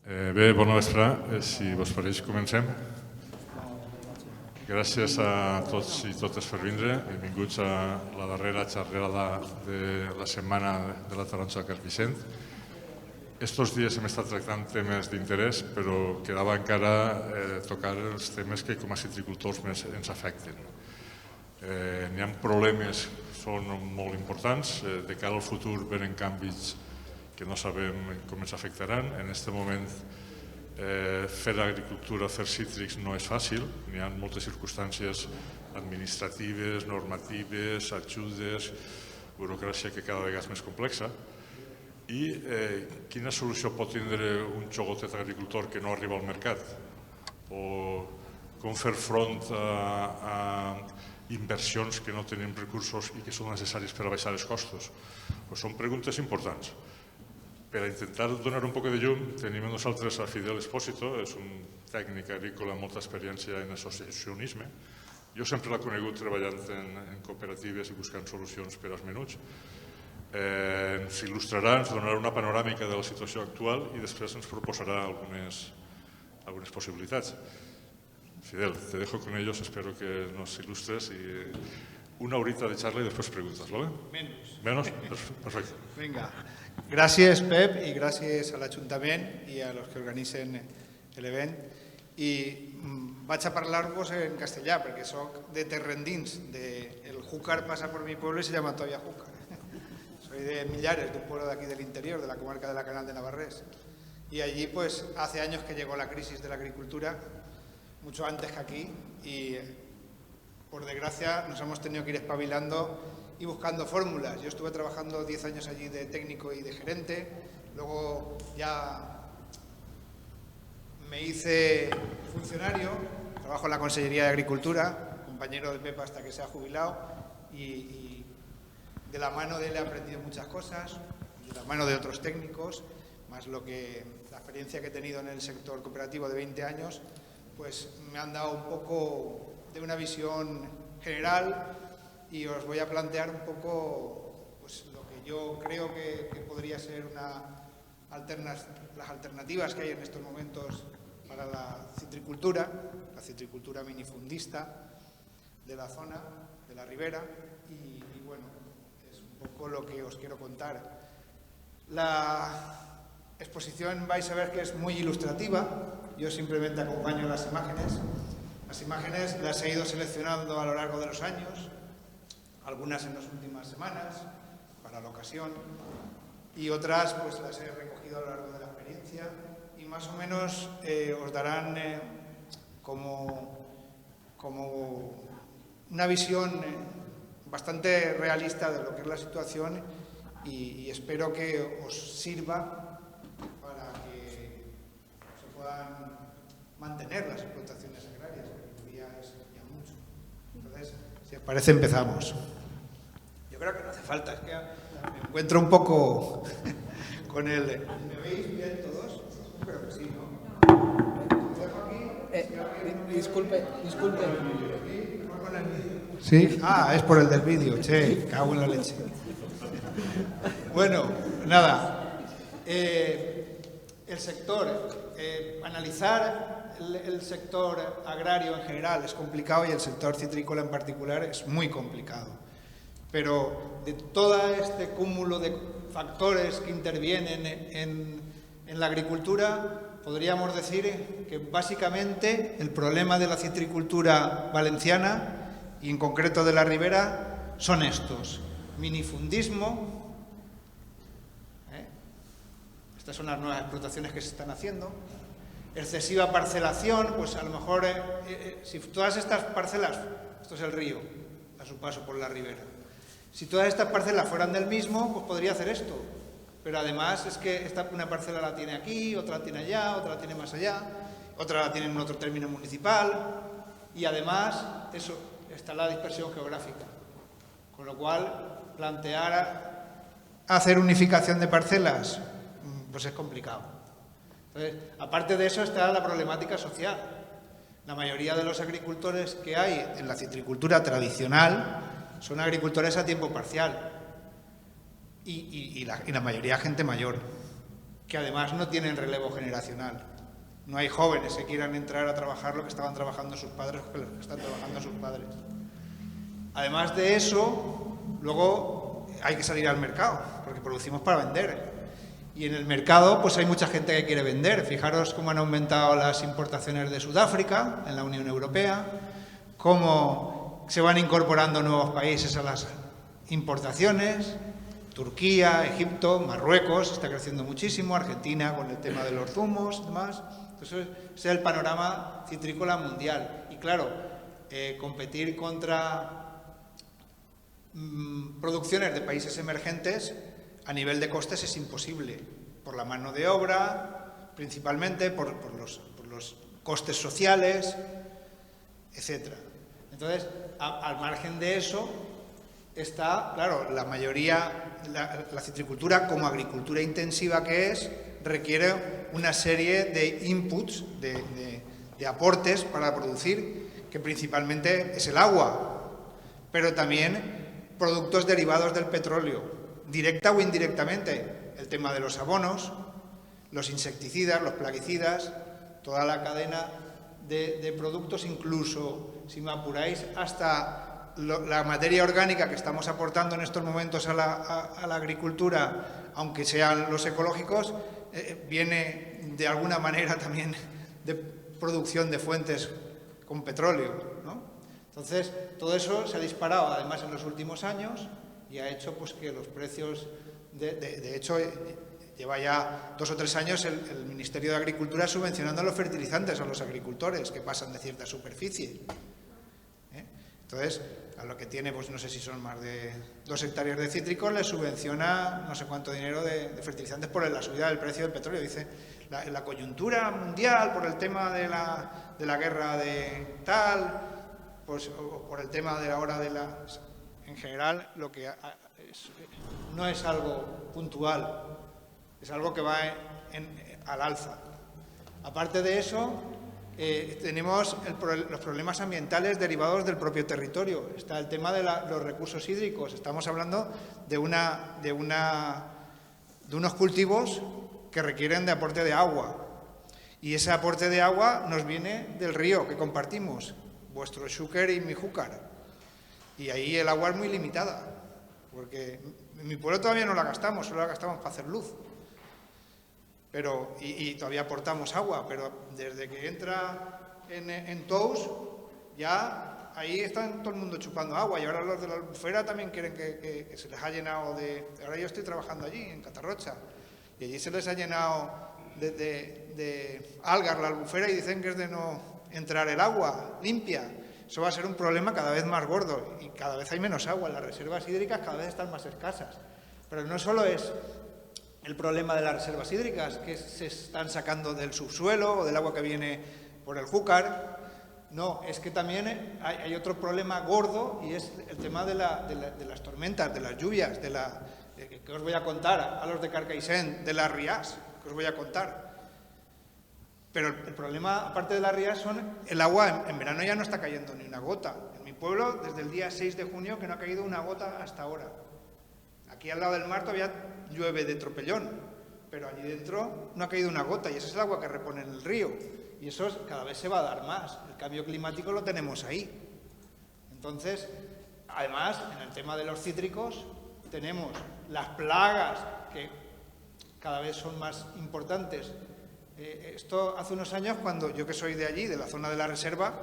Bé, bona vespre. Si vos pareix, comencem. Gràcies a tots i totes per vindre. Benvinguts a la darrera xerrada de la setmana de la Taronja de Carpixent. Estos dies hem estat tractant temes d'interès, però quedava encara tocar els temes que com a citricultors més ens afecten. N'hi ha problemes que són molt importants. De cara al futur venen canvis que no sabem com ens afectaran. En aquest moment fer agricultura, fer cítrics no és fàcil. N'hi ha moltes circumstàncies administratives, normatives, ajudes, burocràcia que cada vegada és més complexa. I quina solució pot tindre un xogotet agricultor que no arriba al mercat? O com fer front a inversions que no tenen recursos i que són necessaris per a baixar els costos? Són preguntes importants. Per a intentar donar un poc de llum, tenim amb nosaltres a Fidel Espósito, és un tècnic agrícola amb molta experiència en associacionisme. Jo sempre l'he conegut treballant en cooperatives i buscant solucions per als menuts. Ens il·lustrarà, ens donarà una panoràmica de la situació actual i després ens proposarà algunes possibilitats. Fidel, te dejo con ellos, espero que nos ilustres y una horita de charla y después preguntas, ¿vale? Menos. ¿Menos? Perfecto. Venga. Gràcies, Pep, i gràcies a l'Ajuntament i a los que organitzen l'event. I vaig a parlar-vos en castellà, perquè soc de terrendins. El Júcar pasa por mi pueblo y se llama todavía Júcar. Soy de Millares, de un pueblo de aquí del interior, de la comarca de la Canal de Navarrés. Y allí, pues, hace años que llegó la crisis de la agricultura, mucho antes que aquí, y por desgracia nos hemos tenido que ir espabilando y buscando fórmulas. Yo estuve trabajando 10 años allí de técnico y de gerente, luego ya me hice funcionario, trabajo en la Consellería de Agricultura, compañero de Pepa hasta que se ha jubilado, y de la mano de él he aprendido muchas cosas, de la mano de otros técnicos, más la experiencia que he tenido en el sector cooperativo de 20 años, pues me han dado un poco de una visión general. Y os voy a plantear un poco pues, lo que yo creo que podría ser las alternativas que hay en estos momentos para la citricultura minifundista de la zona, de la ribera, y bueno, es un poco lo que os quiero contar. La exposición vais a ver que es muy ilustrativa, yo simplemente acompaño las imágenes. Las imágenes las he ido seleccionando a lo largo de los años, algunas en las últimas semanas, para la ocasión, y otras pues las he recogido a lo largo de la experiencia, y más o menos os darán como una visión bastante realista de lo que es la situación, y espero que os sirva para que se puedan mantener las explotaciones agrarias, que hoy día es ya mucho. Entonces, si os parece, empezamos. Yo creo que no hace falta, es que me encuentro un poco con el... ¿Me veis bien todos? Creo que sí, ¿no? Disculpe. ¿Sí? Ah, es por el del vídeo, che, cago en la leche. Bueno, nada. El sector, analizar el sector agrario en general es complicado y el sector citrícola en particular es muy complicado. Pero de todo este cúmulo de factores que intervienen en la agricultura, podríamos decir que básicamente el problema de la citricultura valenciana y en concreto de la ribera son estos: minifundismo, estas son las nuevas explotaciones que se están haciendo, excesiva parcelación, pues a lo mejor si todas estas parcelas, esto es el río a su paso por la ribera, si todas estas parcelas fueran del mismo, pues podría hacer esto. Pero además es que una parcela la tiene aquí, otra la tiene allá, otra la tiene más allá, otra la tiene en otro término municipal, y además eso está la dispersión geográfica. Con lo cual, plantear hacer unificación de parcelas, pues es complicado. Entonces, aparte de eso está la problemática social. La mayoría de los agricultores que hay en la citricultura tradicional son agricultores a tiempo parcial y la mayoría gente mayor, que además no tienen relevo generacional. No hay jóvenes que quieran entrar a trabajar lo que estaban trabajando sus padres o lo que están trabajando sus padres. Además de eso, luego hay que salir al mercado, porque producimos para vender. Y en el mercado pues hay mucha gente que quiere vender. Fijaros cómo han aumentado las importaciones de Sudáfrica en la Unión Europea, cómo se van incorporando nuevos países a las importaciones. Turquía, Egipto, Marruecos, está creciendo muchísimo, Argentina con el tema de los zumos y demás. Entonces, ese es el panorama citrícola mundial. Y claro, competir contra producciones de países emergentes a nivel de costes es imposible, por la mano de obra, principalmente por los costes sociales, etc. Entonces, al margen de eso, está, claro, la mayoría, la citricultura como agricultura intensiva que es, requiere una serie de inputs, de aportes para producir, que principalmente es el agua, pero también productos derivados del petróleo, directa o indirectamente, el tema de los abonos, los insecticidas, los plaguicidas, toda la cadena de productos, incluso, si me apuráis, hasta la materia orgánica que estamos aportando en estos momentos a la agricultura, aunque sean los ecológicos, viene de alguna manera también de producción de fuentes con petróleo, ¿no? Entonces, todo eso se ha disparado además en los últimos años y ha hecho pues, que los precios, de hecho, lleva ya 2 o 3 años el Ministerio de Agricultura subvencionando los fertilizantes a los agricultores que pasan de cierta superficie. Entonces, a lo que tiene, pues no sé si son más de 2 hectáreas de cítricos, le subvenciona no sé cuánto dinero de fertilizantes por la subida del precio del petróleo. Dice, la coyuntura mundial, por el tema de la guerra de tal, pues, o por el tema de ahora de la... En general, lo que no es algo puntual, es algo que va al alza. Aparte de eso, tenemos los problemas ambientales derivados del propio territorio. Está el tema de los recursos hídricos. Estamos hablando de unos cultivos que requieren de aporte de agua. Y ese aporte de agua nos viene del río que compartimos, vuestro Xúquer y mi Júcar. Y ahí el agua es muy limitada, porque en mi pueblo todavía no la gastamos, solo la gastamos para hacer luz. Y todavía aportamos agua, pero desde que entra en Tous, ya ahí están todo el mundo chupando agua. Y ahora los de la Albufera también quieren que se les ha llenado de... Ahora yo estoy trabajando allí, en Catarrocha, y allí se les ha llenado de algas la Albufera y dicen que es de no entrar el agua limpia. Eso va a ser un problema cada vez más gordo y cada vez hay menos agua. Las reservas hídricas cada vez están más escasas. Pero no solo es el problema de las reservas hídricas, que se están sacando del subsuelo o del agua que viene por el Júcar. No, es que también hay otro problema gordo y es el tema de las tormentas, de las lluvias, que os voy a contar a los de Carcaixent, de las riás, que os voy a contar. Pero el problema, aparte de las rías, son el agua. En verano ya no está cayendo ni una gota. En mi pueblo, desde el día 6 de junio, que no ha caído una gota hasta ahora. Aquí al lado del mar todavía llueve de tropellón, pero allí dentro no ha caído una gota y ese es el agua que repone en el río. Y eso cada vez se va a dar más. El cambio climático lo tenemos ahí. Entonces, además, en el tema de los cítricos, tenemos las plagas que cada vez son más importantes. Esto hace unos años, cuando yo que soy de allí, de la zona de la reserva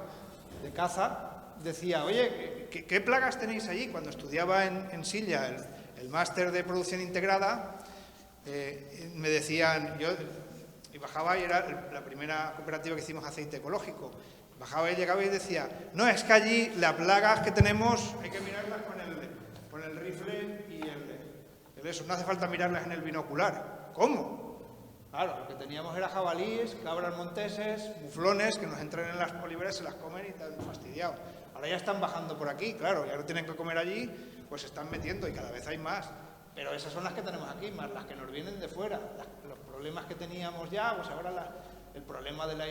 de caza, decía, oye, ¿qué plagas tenéis allí? Cuando estudiaba en Silla el máster de producción integrada, me decían, y bajaba y era la primera cooperativa que hicimos aceite ecológico, bajaba y llegaba y decía, no, es que allí las plagas que tenemos hay que mirarlas con el rifle y el eso, no hace falta mirarlas en el binocular. ¿Cómo? Claro, lo que teníamos era jabalíes, cabras monteses, muflones que nos entran en las oliveras, se las comen y están fastidiados. Ahora ya están bajando por aquí, claro, ya no tienen que comer allí, pues se están metiendo y cada vez hay más. Pero esas son las que tenemos aquí, más las que nos vienen de fuera. Los problemas que teníamos ya, pues ahora el problema de la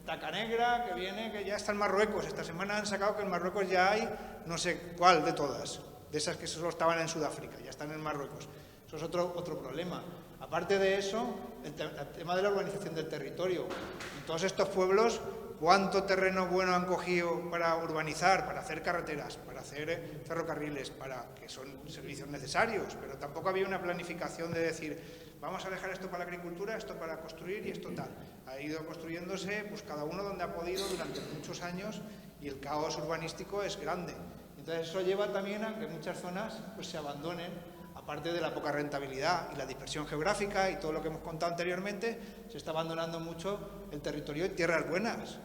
taca negra que viene, que ya está en Marruecos. Esta semana han sacado que en Marruecos ya hay no sé cuál de todas, de esas que solo estaban en Sudáfrica, ya están en Marruecos. Eso es otro problema. Aparte de eso, el tema de la urbanización del territorio. En todos estos pueblos, ¿cuánto terreno bueno han cogido para urbanizar, para hacer carreteras, para hacer ferrocarriles, que son servicios necesarios? Pero tampoco había una planificación de decir, vamos a dejar esto para la agricultura, esto para construir y esto tal. Ha ido construyéndose pues cada uno donde ha podido durante muchos años y el caos urbanístico es grande. Entonces eso lleva también a que muchas zonas pues, se abandonen, aparte de la poca rentabilidad y la dispersión geográfica y todo lo que hemos contado anteriormente, se está abandonando mucho el territorio y tierras buenas.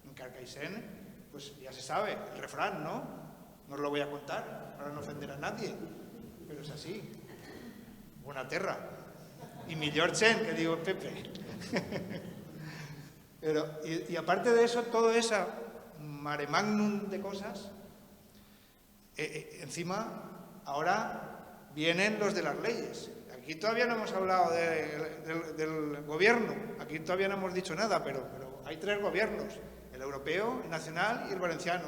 En Carcaixent, pues ya se sabe, el refrán, ¿no? No os lo voy a contar para no ofender a nadie, pero es así. Buena tierra. Y millor gent, que digo Pepe. Pero, y aparte de eso, todo esa mare magnum de cosas, encima, ahora vienen los de las leyes. Aquí todavía no hemos hablado del gobierno, aquí todavía no hemos dicho nada, pero hay 3 gobiernos, el europeo, el nacional y el valenciano.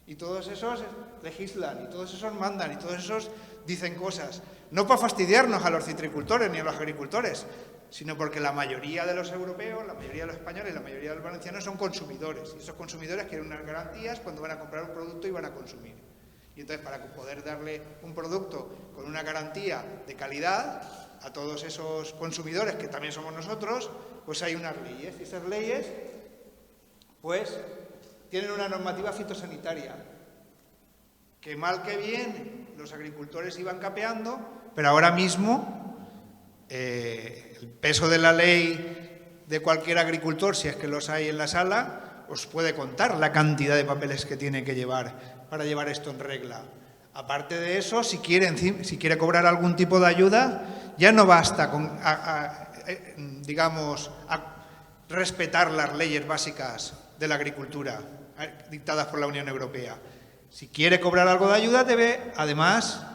Y todos esos legislan, y todos esos mandan, y todos esos dicen cosas. No para fastidiarnos a los citricultores ni a los agricultores, sino porque la mayoría de los europeos, la mayoría de los españoles y la mayoría de los valencianos son consumidores. Y esos consumidores quieren unas garantías cuando van a comprar un producto y van a consumir. Y entonces, para poder darle un producto con una garantía de calidad a todos esos consumidores, que también somos nosotros, pues hay unas leyes. Y esas leyes, pues, tienen una normativa fitosanitaria, que mal que bien los agricultores iban capeando, pero ahora mismo el peso de la ley de cualquier agricultor, si es que los hay en la sala, os puede contar la cantidad de papeles que tiene que llevar para llevar esto en regla. Aparte de eso, si quiere cobrar algún tipo de ayuda, ya no basta con, digamos, respetar las leyes básicas de la agricultura dictadas por la Unión Europea. Si quiere cobrar algo de ayuda, debe, además,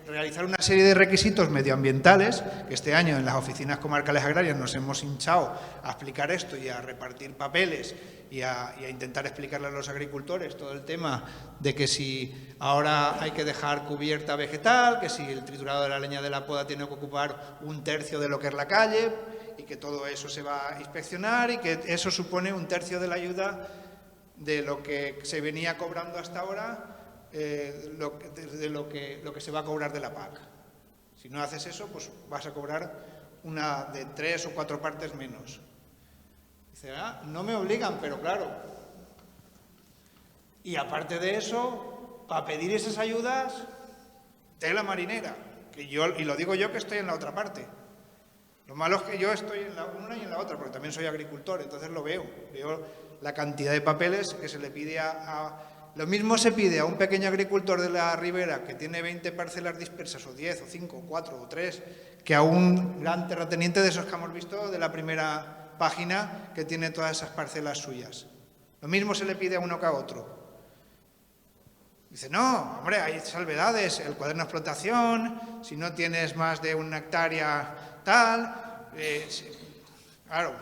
realizar una serie de requisitos medioambientales, que este año en las oficinas comarcales agrarias nos hemos hinchado a explicar esto y a repartir papeles y a intentar explicarle a los agricultores todo el tema de que si ahora hay que dejar cubierta vegetal, que si el triturado de la leña de la poda tiene que ocupar 1/3 de lo que es la calle y que todo eso se va a inspeccionar y que eso supone 1/3 de la ayuda de lo que se venía cobrando hasta ahora, de lo que se va a cobrar de la PAC. Si no haces eso, pues vas a cobrar una de 3 o 4 partes menos. Dice, no me obligan, pero claro. Y aparte de eso, para pedir esas ayudas, tela marinera. Y lo digo yo que estoy en la otra parte. Lo malo es que yo estoy en la una y en la otra, porque también soy agricultor, entonces lo veo. Veo la cantidad de papeles que se le pide Lo mismo se pide a un pequeño agricultor de la ribera que tiene 20 parcelas dispersas, o 10, o 5, o 4, o 3, que a un gran terrateniente de esos que hemos visto de la primera página que tiene todas esas parcelas suyas. Lo mismo se le pide a uno que a otro. Dice, no, hombre, hay salvedades, el cuaderno de explotación, si no tienes más de 1 hectárea tal, claro,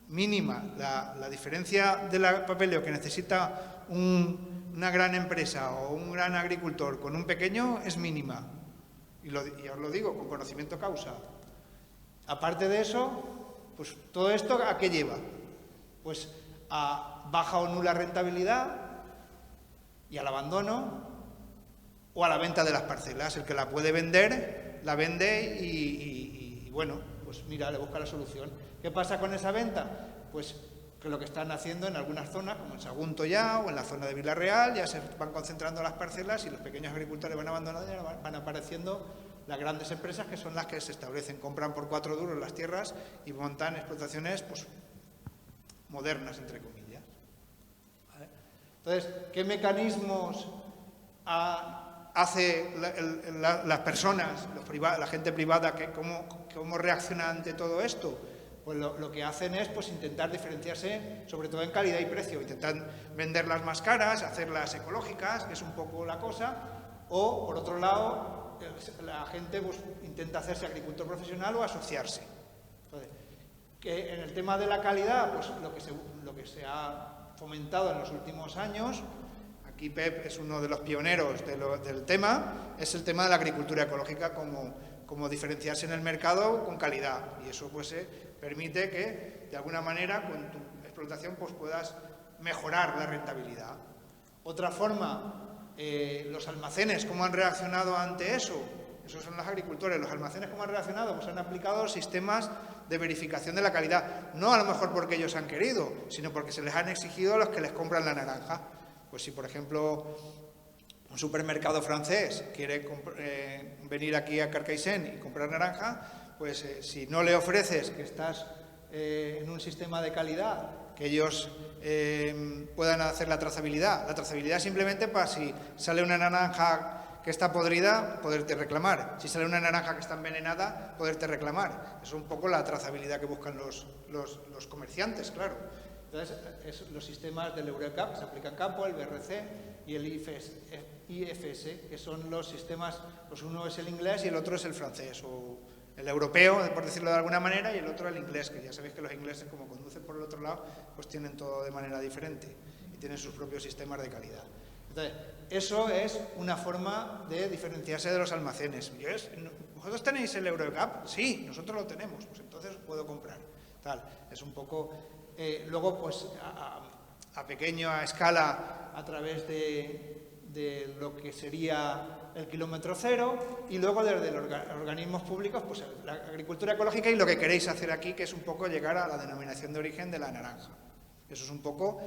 mínima, la diferencia del papeleo que necesita una gran empresa o un gran agricultor con un pequeño es mínima. Y os lo digo, con conocimiento causa. Aparte de eso, pues todo esto ¿a qué lleva? Pues a baja o nula rentabilidad y al abandono o a la venta de las parcelas. El que la puede vender, la vende y bueno, pues mira, le busca la solución. ¿Qué pasa con esa venta? Pues que lo que están haciendo en algunas zonas, como en Sagunto ya, o en la zona de Villarreal, ya se van concentrando las parcelas y los pequeños agricultores van abandonando y van apareciendo las grandes empresas que son las que se establecen, compran por 4 duros las tierras y montan explotaciones pues, modernas, entre comillas. ¿Vale? Entonces, ¿qué mecanismos hace las personas, la gente privada, cómo reacciona ante todo esto? Pues lo que hacen es pues, intentar diferenciarse, sobre todo en calidad y precio. Intentan venderlas más caras, hacerlas ecológicas, que es un poco la cosa, o, por otro lado, la gente pues, intenta hacerse agricultor profesional o asociarse. Entonces, que en el tema de la calidad, pues lo que se ha fomentado en los últimos años, aquí Pep es uno de los pioneros del tema, es el tema de la agricultura ecológica como diferenciarse en el mercado con calidad. Y eso pues permite que, de alguna manera, con tu explotación pues puedas mejorar la rentabilidad. Otra forma, los almacenes, ¿cómo han reaccionado ante eso? Esos son los agricultores. Los almacenes, ¿cómo han reaccionado? Pues han aplicado sistemas de verificación de la calidad. No a lo mejor porque ellos han querido, sino porque se les han exigido a los que les compran la naranja. Pues si, por ejemplo, un supermercado francés quiere venir aquí a Carcaixent y comprar naranja, pues si no le ofreces que estás en un sistema de calidad, que ellos puedan hacer la trazabilidad simplemente para si sale una naranja que está podrida, poderte reclamar. Si sale una naranja que está envenenada, poderte reclamar. Es un poco la trazabilidad que buscan los comerciantes, claro. Entonces, los sistemas del EURECAP se aplican en campo, el BRC y el IFS, que son los sistemas, pues uno es el inglés y el otro es el francés, o el europeo, por decirlo de alguna manera, y el otro el inglés, que ya sabéis que los ingleses, como conducen por el otro lado, pues tienen todo de manera diferente y tienen sus propios sistemas de calidad. Entonces, eso es una forma de diferenciarse de los almacenes. ¿Vosotros tenéis el EURECAP? Sí, nosotros lo tenemos, pues entonces puedo comprar. Tal, es un poco... luego, pues, a pequeña escala, a través de lo que sería el kilómetro cero, y luego desde los organismos públicos, pues la agricultura ecológica y lo que queréis hacer aquí, que es un poco llegar a la denominación de origen de la naranja. Eso es un poco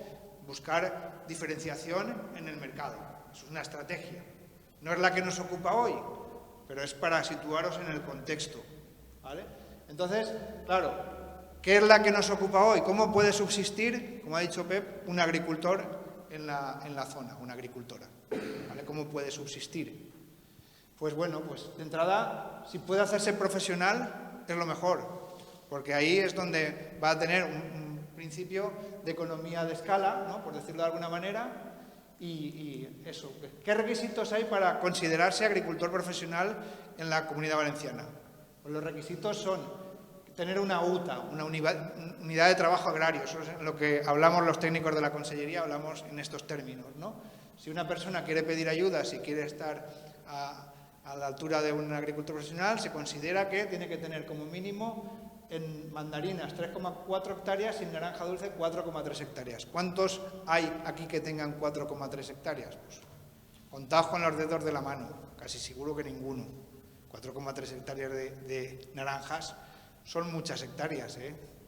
buscar diferenciación en el mercado. Eso es una estrategia. No es la que nos ocupa hoy, pero es para situaros en el contexto, ¿vale? Entonces, claro, ¿qué es la que nos ocupa hoy? ¿Cómo puede subsistir, como ha dicho Pep, un agricultor en la zona, una agricultora? ¿Vale? ¿Cómo puede subsistir? Pues bueno, pues de entrada, si puede hacerse profesional, es lo mejor, porque ahí es donde va a tener un principio de economía de escala, ¿no? Por decirlo de alguna manera, y eso. ¿Qué requisitos hay para considerarse agricultor profesional en la Comunidad Valenciana? Pues los requisitos son tener una UTA, una unidad de trabajo agrario. Eso es lo que hablamos los técnicos de la Consellería, hablamos en estos términos, ¿no? Si una persona quiere pedir ayuda, si quiere estar a la altura de un agricultor profesional, se considera que tiene que tener como mínimo en mandarinas 3,4 hectáreas y en naranja dulce 4,3 hectáreas. ¿Cuántos hay aquí que tengan 4,3 hectáreas? Pues, contados con los dedos de la mano, casi seguro que ninguno. 4,3 hectáreas de naranjas son muchas hectáreas,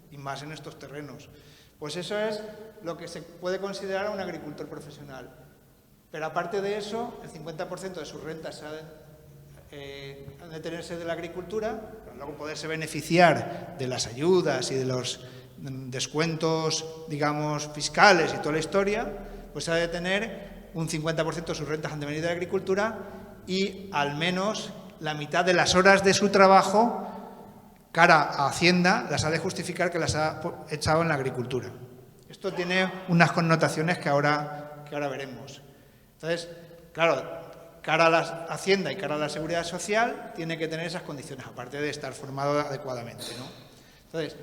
y más en estos terrenos. Pues eso es lo que se puede considerar un agricultor profesional. Pero aparte de eso, el 50% de sus rentas han de tenerse de la agricultura, para luego poderse beneficiar de las ayudas y de los descuentos, digamos, fiscales y toda la historia, pues ha de tener un 50% de sus rentas han de venir de la agricultura y al menos la mitad de las horas de su trabajo cara a Hacienda las ha de justificar que las ha echado en la agricultura. Esto tiene unas connotaciones que ahora veremos. Entonces, claro, cara a la Hacienda y cara a la Seguridad Social tiene que tener esas condiciones, aparte de estar formado adecuadamente, ¿no? Entonces,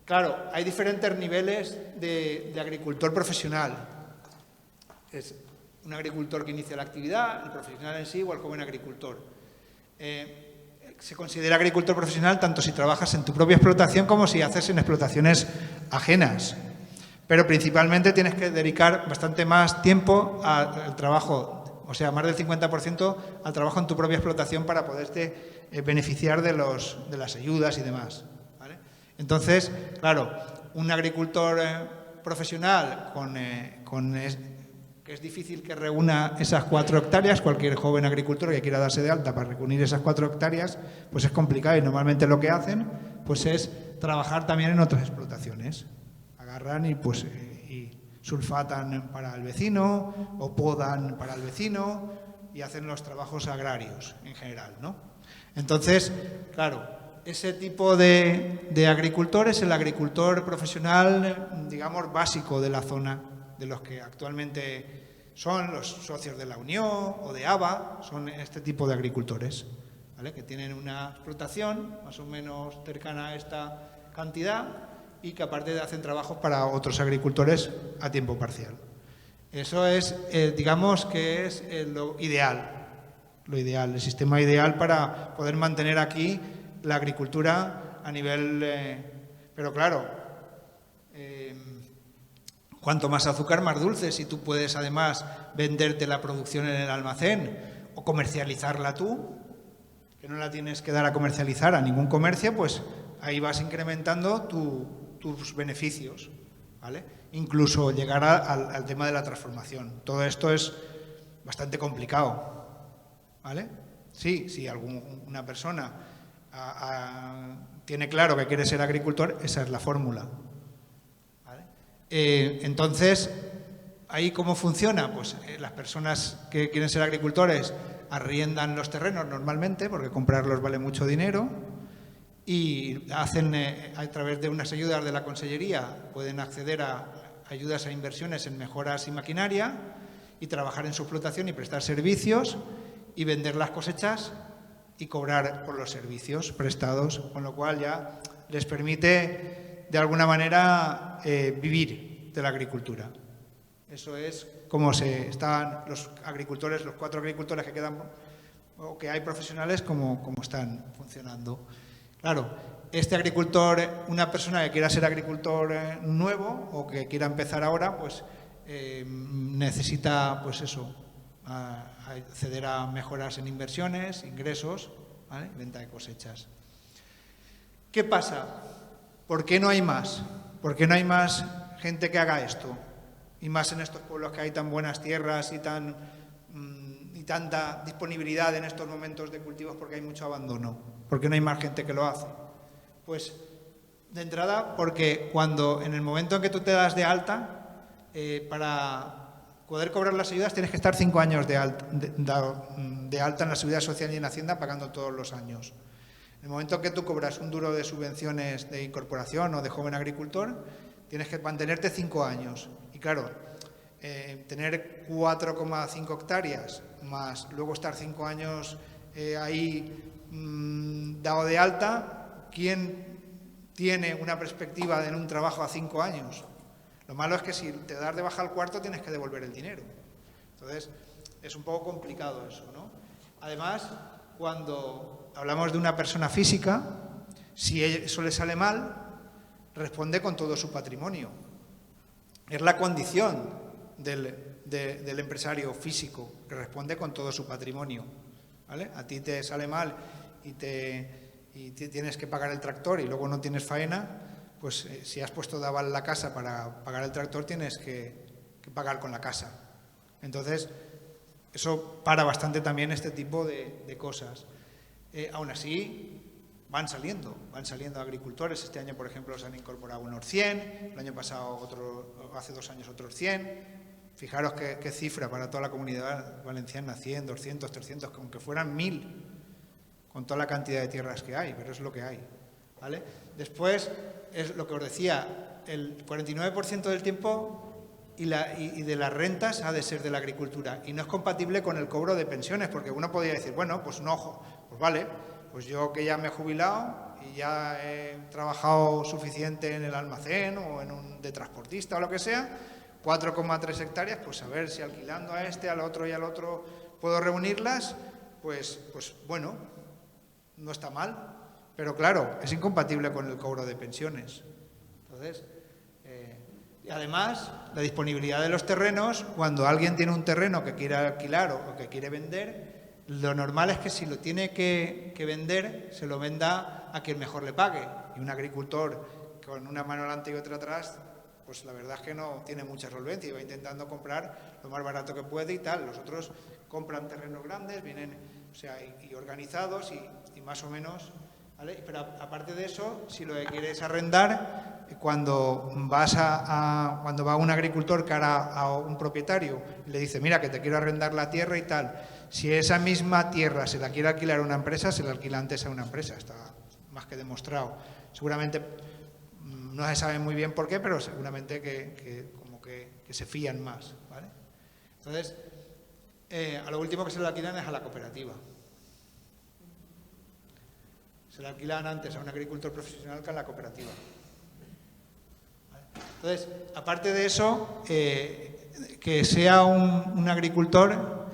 claro, hay diferentes niveles de agricultor profesional. Es un agricultor que inicia la actividad, el profesional en sí o el joven agricultor. Se considera agricultor profesional tanto si trabajas en tu propia explotación como si haces en explotaciones ajenas. Pero principalmente tienes que dedicar bastante más tiempo al trabajo, o sea, más del 50% al trabajo en tu propia explotación para poderte beneficiar de las ayudas y demás, ¿vale? Entonces, claro, un agricultor profesional que es difícil que reúna esas 4 hectáreas, cualquier joven agricultor que quiera darse de alta para reunir esas 4 hectáreas, pues es complicado y normalmente lo que hacen pues es trabajar también en otras explotaciones. Agarran y sulfatan para el vecino o podan para el vecino y hacen los trabajos agrarios en general, ¿no? Entonces, claro, ese tipo de agricultor es el agricultor profesional, digamos, básico de la zona, de los que actualmente son los socios de la Unión o de ABA, son este tipo de agricultores, ¿vale? Que tienen una explotación más o menos cercana a esta cantidad y que aparte hacen trabajos para otros agricultores a tiempo parcial. Eso es, digamos que es lo ideal, el sistema ideal para poder mantener aquí la agricultura a nivel... pero claro, cuanto más azúcar, más dulce. Si tú puedes además venderte la producción en el almacén o comercializarla tú, que no la tienes que dar a comercializar a ningún comercio, pues ahí vas incrementando tus beneficios, ¿vale? Incluso llegar al tema de la transformación. Todo esto es bastante complicado, ¿vale? Sí, si una persona tiene claro que quiere ser agricultor, esa es la fórmula, ¿vale? Entonces, ¿ahí cómo funciona? Pues las personas que quieren ser agricultores arriendan los terrenos normalmente, porque comprarlos vale mucho dinero, y hacen, a través de unas ayudas de la Consellería, pueden acceder a ayudas a inversiones en mejoras y maquinaria y trabajar en su explotación y prestar servicios y vender las cosechas y cobrar por los servicios prestados, con lo cual ya les permite de alguna manera vivir de la agricultura. Eso es como están los agricultores, los 4 agricultores que quedan o que hay profesionales, como están funcionando. Claro, este agricultor, una persona que quiera ser agricultor nuevo o que quiera empezar ahora, pues necesita, pues eso, acceder a mejoras en inversiones, ingresos, ¿vale? Venta de cosechas. ¿Qué pasa? ¿Por qué no hay más? ¿Por qué no hay más gente que haga esto? Y más en estos pueblos que hay tan buenas tierras y tanta disponibilidad en estos momentos de cultivos, porque hay mucho abandono. ¿Por qué no hay más gente que lo hace? Pues, de entrada, porque en el momento en que tú te das de alta, para poder cobrar las ayudas tienes que estar 5 años de alta en la Seguridad Social y en Hacienda pagando todos los años. En el momento en que tú cobras un duro de subvenciones de incorporación o de joven agricultor, tienes que mantenerte 5 años. Y claro, tener 4,5 hectáreas más luego estar 5 años ahí dado de alta, ¿quién tiene una perspectiva de un trabajo a 5 años? Lo malo es que si te das de baja al cuarto tienes que devolver el dinero. Entonces, es un poco complicado eso, ¿no? Además, cuando hablamos de una persona física, si eso le sale mal, responde con todo su patrimonio. Es la condición del empresario físico, que responde con todo su patrimonio, ¿vale? A ti te sale mal y tienes que pagar el tractor y luego no tienes faena, pues si has puesto de aval la casa para pagar el tractor, tienes que pagar con la casa. Entonces, eso para bastante también este tipo de cosas. Aún así, van saliendo agricultores. Este año, por ejemplo, se han incorporado unos 100, el año pasado hace 2 años otros 100. Fijaros qué cifra para toda la comunidad valenciana, 100, 200, 300, como que fueran 1000, con toda la cantidad de tierras que hay, pero es lo que hay, ¿vale? Después, es lo que os decía, el 49% del tiempo y de las rentas ha de ser de la agricultura, y no es compatible con el cobro de pensiones, porque uno podría decir, bueno, pues no, pues vale, pues yo que ya me he jubilado y ya he trabajado suficiente en el almacén o de transportista o lo que sea, 4,3 hectáreas, pues a ver si alquilando a este, al otro y al otro puedo reunirlas, pues bueno, no está mal, pero claro, es incompatible con el cobro de pensiones. Entonces, y además, la disponibilidad de los terrenos, cuando alguien tiene un terreno que quiere alquilar o que quiere vender, lo normal es que si lo tiene que vender, se lo venda a quien mejor le pague. Y un agricultor con una mano delante y otra atrás, pues la verdad es que no tiene mucha solvencia y va intentando comprar lo más barato que puede y tal. Los otros compran terrenos grandes, vienen, o sea, y organizados y más o menos, ¿vale? Pero aparte de eso, si lo que quieres arrendar, cuando va un agricultor cara a un propietario y le dice, mira, que te quiero arrendar la tierra y tal, si esa misma tierra se la quiere alquilar a una empresa, se la alquila antes a una empresa, está más que demostrado. Seguramente no se sabe muy bien por qué, pero seguramente que se fían más, ¿vale? Entonces, a lo último que se le alquilan es a la cooperativa. Se le alquilan antes a un agricultor profesional que a la cooperativa. ¿Vale? Entonces, aparte de eso, que sea un agricultor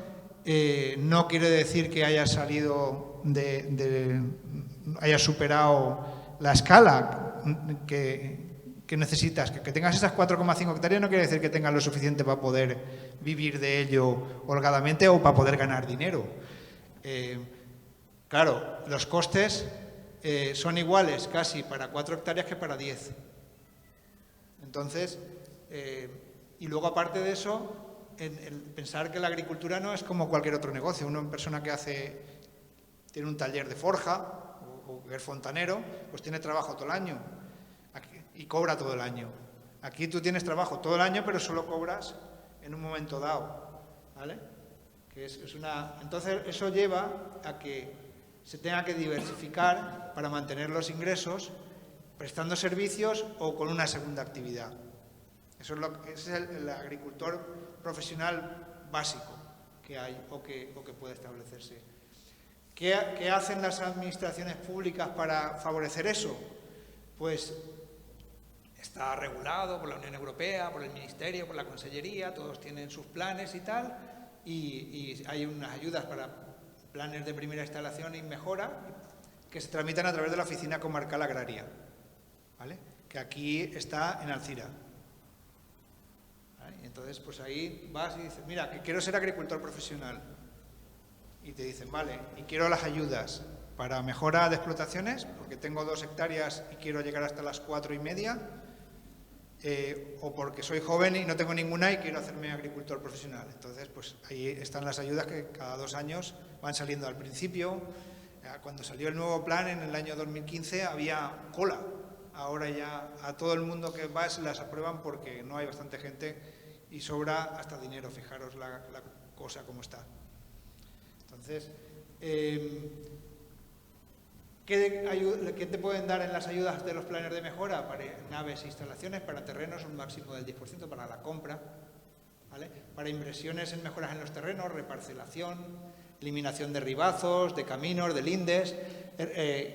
no quiere decir que haya salido haya superado la escala que necesitas. Que tengas esas 4,5 hectáreas no quiere decir que tengas lo suficiente para poder vivir de ello holgadamente o para poder ganar dinero. Claro, los costes son iguales casi para 4 hectáreas que para 10. Entonces, y luego aparte de eso, el pensar que la agricultura no es como cualquier otro negocio. Una persona que tiene un taller de forja o es fontanero, pues tiene trabajo todo el año y cobra todo el año. Aquí tú tienes trabajo todo el año, pero solo cobras en un momento dado, ¿vale? Entonces eso lleva a que se tenga que diversificar para mantener los ingresos, prestando servicios o con una segunda actividad. Ese es el agricultor profesional básico que hay o que puede establecerse. ¿Qué hacen las administraciones públicas para favorecer eso? Pues está regulado por la Unión Europea, por el Ministerio, por la Consellería, todos tienen sus planes y tal, y hay unas ayudas para planes de primera instalación y mejora que se tramitan a través de la Oficina Comarcal Agraria, ¿vale? Que aquí está en Alcira. ¿Vale? Entonces, pues ahí vas y dices, mira, que quiero ser agricultor profesional. Y te dicen, vale, y quiero las ayudas para mejora de explotaciones, porque tengo 2 hectáreas y quiero llegar hasta las 4,5, o porque soy joven y no tengo ninguna y quiero hacerme agricultor profesional. Entonces, pues ahí están las ayudas que cada 2 años van saliendo. Al principio, cuando salió el nuevo plan en el año 2015, había cola. Ahora ya a todo el mundo que va se las aprueban porque no hay bastante gente y sobra hasta dinero. Fijaros la cosa como está. Entonces, ¿qué te pueden dar en las ayudas de los planes de mejora? Para naves e instalaciones, para terrenos un máximo del 10%, para la compra, ¿vale? Para inversiones en mejoras en los terrenos, reparcelación, eliminación de ribazos, de caminos, de lindes,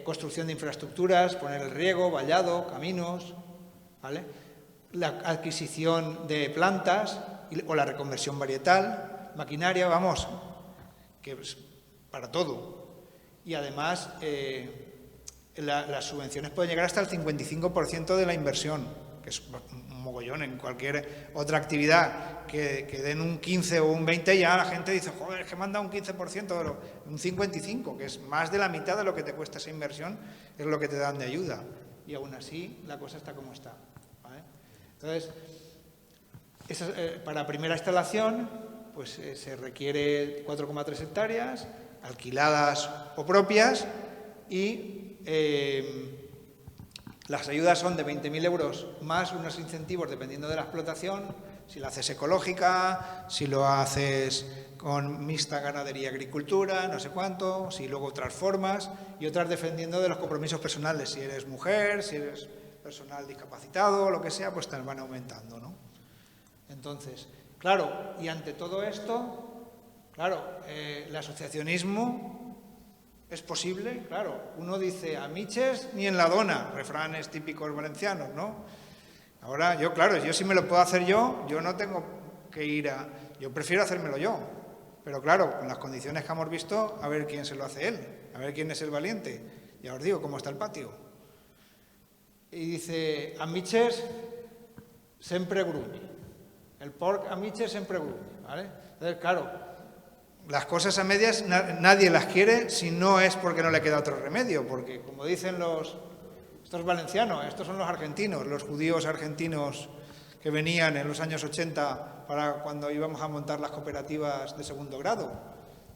construcción de infraestructuras, poner el riego, vallado, caminos, ¿vale? La adquisición de plantas o la reconversión varietal, maquinaria, vamos, que es para todo. Y además, las subvenciones pueden llegar hasta el 55% de la inversión, que es un mogollón. En cualquier otra actividad que den un 15 o un 20, ya la gente dice, joder, es que me han dado un 15%, pero un 55%, que es más de la mitad de lo que te cuesta esa inversión, es lo que te dan de ayuda. Y aún así, la cosa está como está, ¿vale? Entonces, para primera instalación, pues se requiere 4,3 hectáreas, alquiladas o propias, y las ayudas son de 20.000 euros más unos incentivos dependiendo de la explotación, si la haces ecológica, si lo haces con mixta ganadería y agricultura, no sé cuánto, si luego otras formas, y otras dependiendo de los compromisos personales, si eres mujer, si eres personal discapacitado, lo que sea, pues te van aumentando, ¿no? Entonces, claro, y ante todo esto, claro, el asociacionismo es posible, claro. Uno dice, a miches ni en la dona, refranes típicos valencianos, ¿no? Ahora, yo si me lo puedo hacer yo no tengo que ir yo prefiero hacérmelo yo. Pero claro, con las condiciones que hemos visto, a ver quién se lo hace él, a ver quién es el valiente. Ya os digo cómo está el patio. Y dice, a miches sempre grunyi. El porc a miches sempre grunyi, ¿vale? Entonces, claro, las cosas a medias nadie las quiere si no es porque no le queda otro remedio, porque como dicen estos valencianos, estos son los argentinos, los judíos argentinos que venían en los años 80 para cuando íbamos a montar las cooperativas de segundo grado,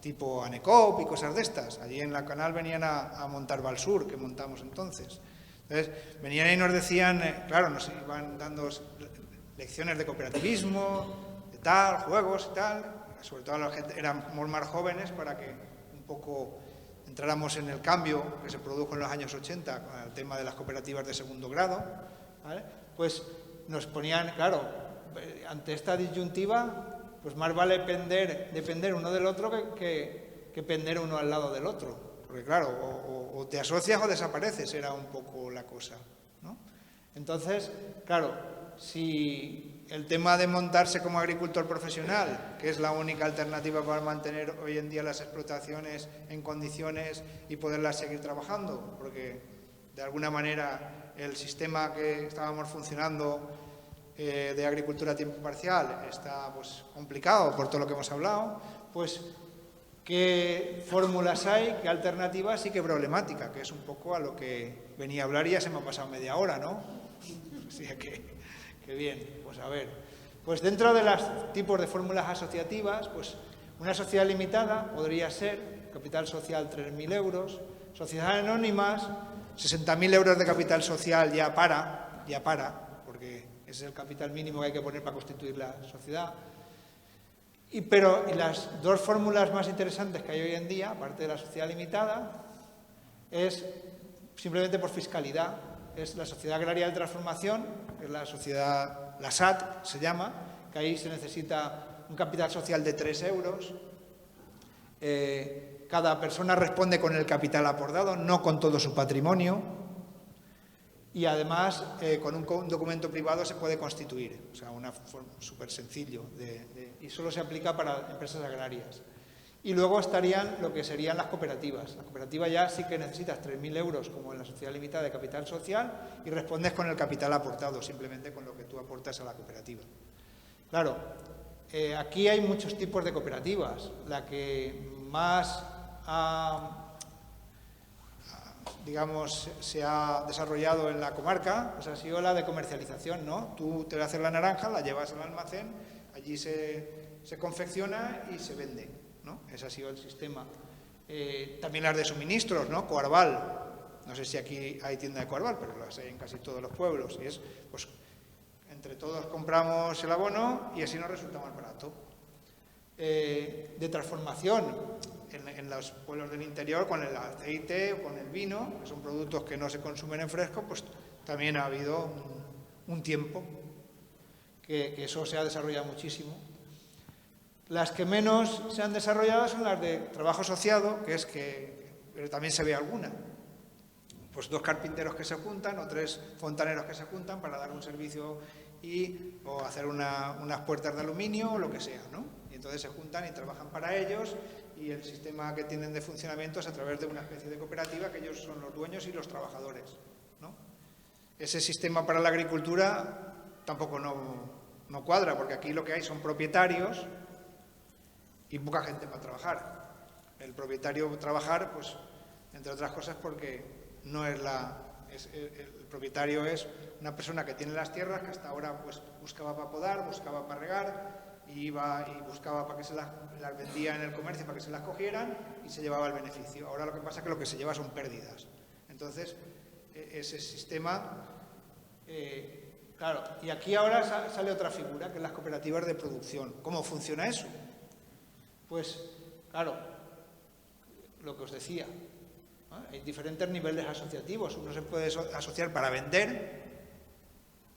tipo ANECOP y cosas de estas. Allí en la Canal venían a montar Valsur, que montamos entonces. Entonces, venían y nos decían, claro, nos iban dando lecciones de cooperativismo, de tal, juegos y tal. Sobre todo la gente, éramos más jóvenes para que un poco entráramos en el cambio que se produjo en los años 80 con el tema de las cooperativas de segundo grado, ¿vale? Pues nos ponían, claro, ante esta disyuntiva, pues más vale depender uno del otro que pender uno al lado del otro. Porque claro, o te asocias o desapareces, era un poco la cosa, ¿no? Entonces, claro, si el tema de montarse como agricultor profesional, que es la única alternativa para mantener hoy en día las explotaciones en condiciones y poderlas seguir trabajando, porque de alguna manera el sistema que estábamos funcionando de agricultura a tiempo parcial está pues complicado por todo lo que hemos hablado, pues qué fórmulas hay, qué alternativas y qué problemática, que es un poco a lo que venía a hablar y ya se me ha pasado media hora, ¿no? O sea que bien, pues a ver. Pues dentro de los tipos de fórmulas asociativas, pues una sociedad limitada podría ser capital social 3.000 euros, sociedades anónimas 60.000 euros de capital social ya para, porque ese es el capital mínimo que hay que poner para constituir la sociedad. Pero las dos fórmulas más interesantes que hay hoy en día, aparte de la sociedad limitada, es simplemente por fiscalidad. Es la Sociedad Agraria de Transformación, que es la sociedad, la SAT se llama, que ahí se necesita un capital social de 3 euros. Cada persona responde con el capital aportado, no con todo su patrimonio. Y además, con un documento privado se puede constituir, o sea, una forma súper sencillo y solo se aplica para empresas agrarias. Y luego estarían lo que serían las cooperativas. La cooperativa ya sí que necesitas 3.000 euros, como en la sociedad limitada de capital social, y respondes con el capital aportado, simplemente con lo que tú aportas a la cooperativa. Claro, aquí hay muchos tipos de cooperativas. La que más digamos, se ha desarrollado en la comarca, pues ha sido la de comercialización, ¿no? Tú te haces la naranja, la llevas al almacén, allí se confecciona y se vende, ¿no? Ese ha sido el sistema. También las de suministros, ¿no? Coarval. No sé si aquí hay tienda de Coarval, pero las hay en casi todos los pueblos. Y es, pues, entre todos compramos el abono y así nos resulta más barato. De transformación. En los pueblos del interior, con el aceite o con el vino, que son productos que no se consumen en fresco, pues también ha habido un tiempo que eso se ha desarrollado muchísimo. Las que menos se han desarrollado son las de trabajo asociado, que es pero también se ve alguna. Pues 2 carpinteros que se juntan o 3 fontaneros que se juntan para dar un servicio o hacer unas puertas de aluminio o lo que sea, ¿no? Y entonces se juntan y trabajan para ellos. Y el sistema que tienen de funcionamiento es a través de una especie de cooperativa que ellos son los dueños y los trabajadores, ¿no? Ese sistema para la agricultura tampoco no cuadra, porque aquí lo que hay son propietarios y poca gente para trabajar. El propietario trabajar, pues, entre otras cosas, porque no es el propietario es una persona que tiene las tierras, que hasta ahora pues buscaba para podar, buscaba para regar, y iba y buscaba para que se las vendía en el comercio para que se las cogieran y se llevaba el beneficio. Ahora lo que pasa es que lo que se lleva son pérdidas. Entonces, ese sistema, claro, y aquí ahora sale otra figura, que es las cooperativas de producción. ¿Cómo funciona eso? Pues, claro, lo que os decía, ¿no? Hay diferentes niveles asociativos. Uno se puede asociar para vender,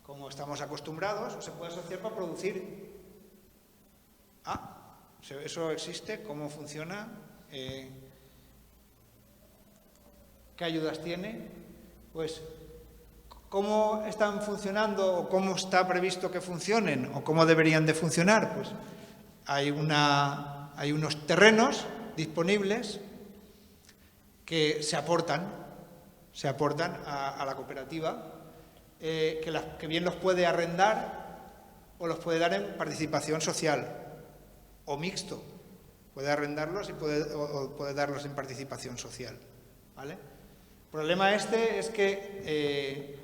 como estamos acostumbrados, o se puede asociar para producir. Eso existe, ¿cómo funciona? ¿Qué ayudas tiene? Pues, ¿cómo están funcionando o cómo está previsto que funcionen o cómo deberían de funcionar? Pues hay unos terrenos disponibles que se aportan a la cooperativa, que bien los puede arrendar o los puede dar en participación social. O mixto, puede arrendarlos o puede darlos en participación social, ¿vale? El problema es que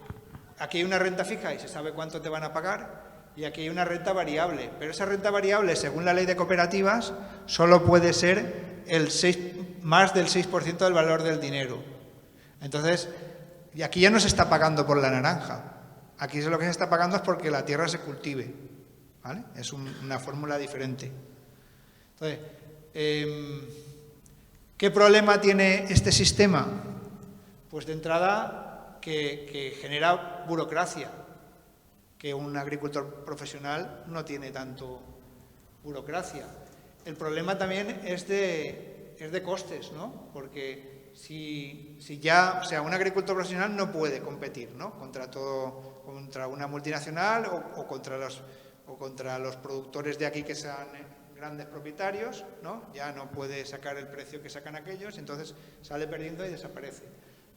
aquí hay una renta fija y se sabe cuánto te van a pagar, y aquí hay una renta variable, pero esa renta variable, según la ley de cooperativas, solo puede ser más del 6% del valor del dinero. Entonces, y aquí ya no se está pagando por la naranja, aquí lo que se está pagando es porque la tierra se cultive, ¿vale? Es una fórmula diferente. Entonces, ¿qué problema tiene este sistema? Pues de entrada que genera burocracia, que un agricultor profesional no tiene tanto burocracia. El problema también es de costes, ¿no? Porque si ya, o sea, un agricultor profesional no puede competir, ¿no? Contra una multinacional o o contra los productores de aquí que sean grandes propietarios, ¿no? Ya no puede sacar el precio que sacan aquellos, entonces sale perdiendo y desaparece.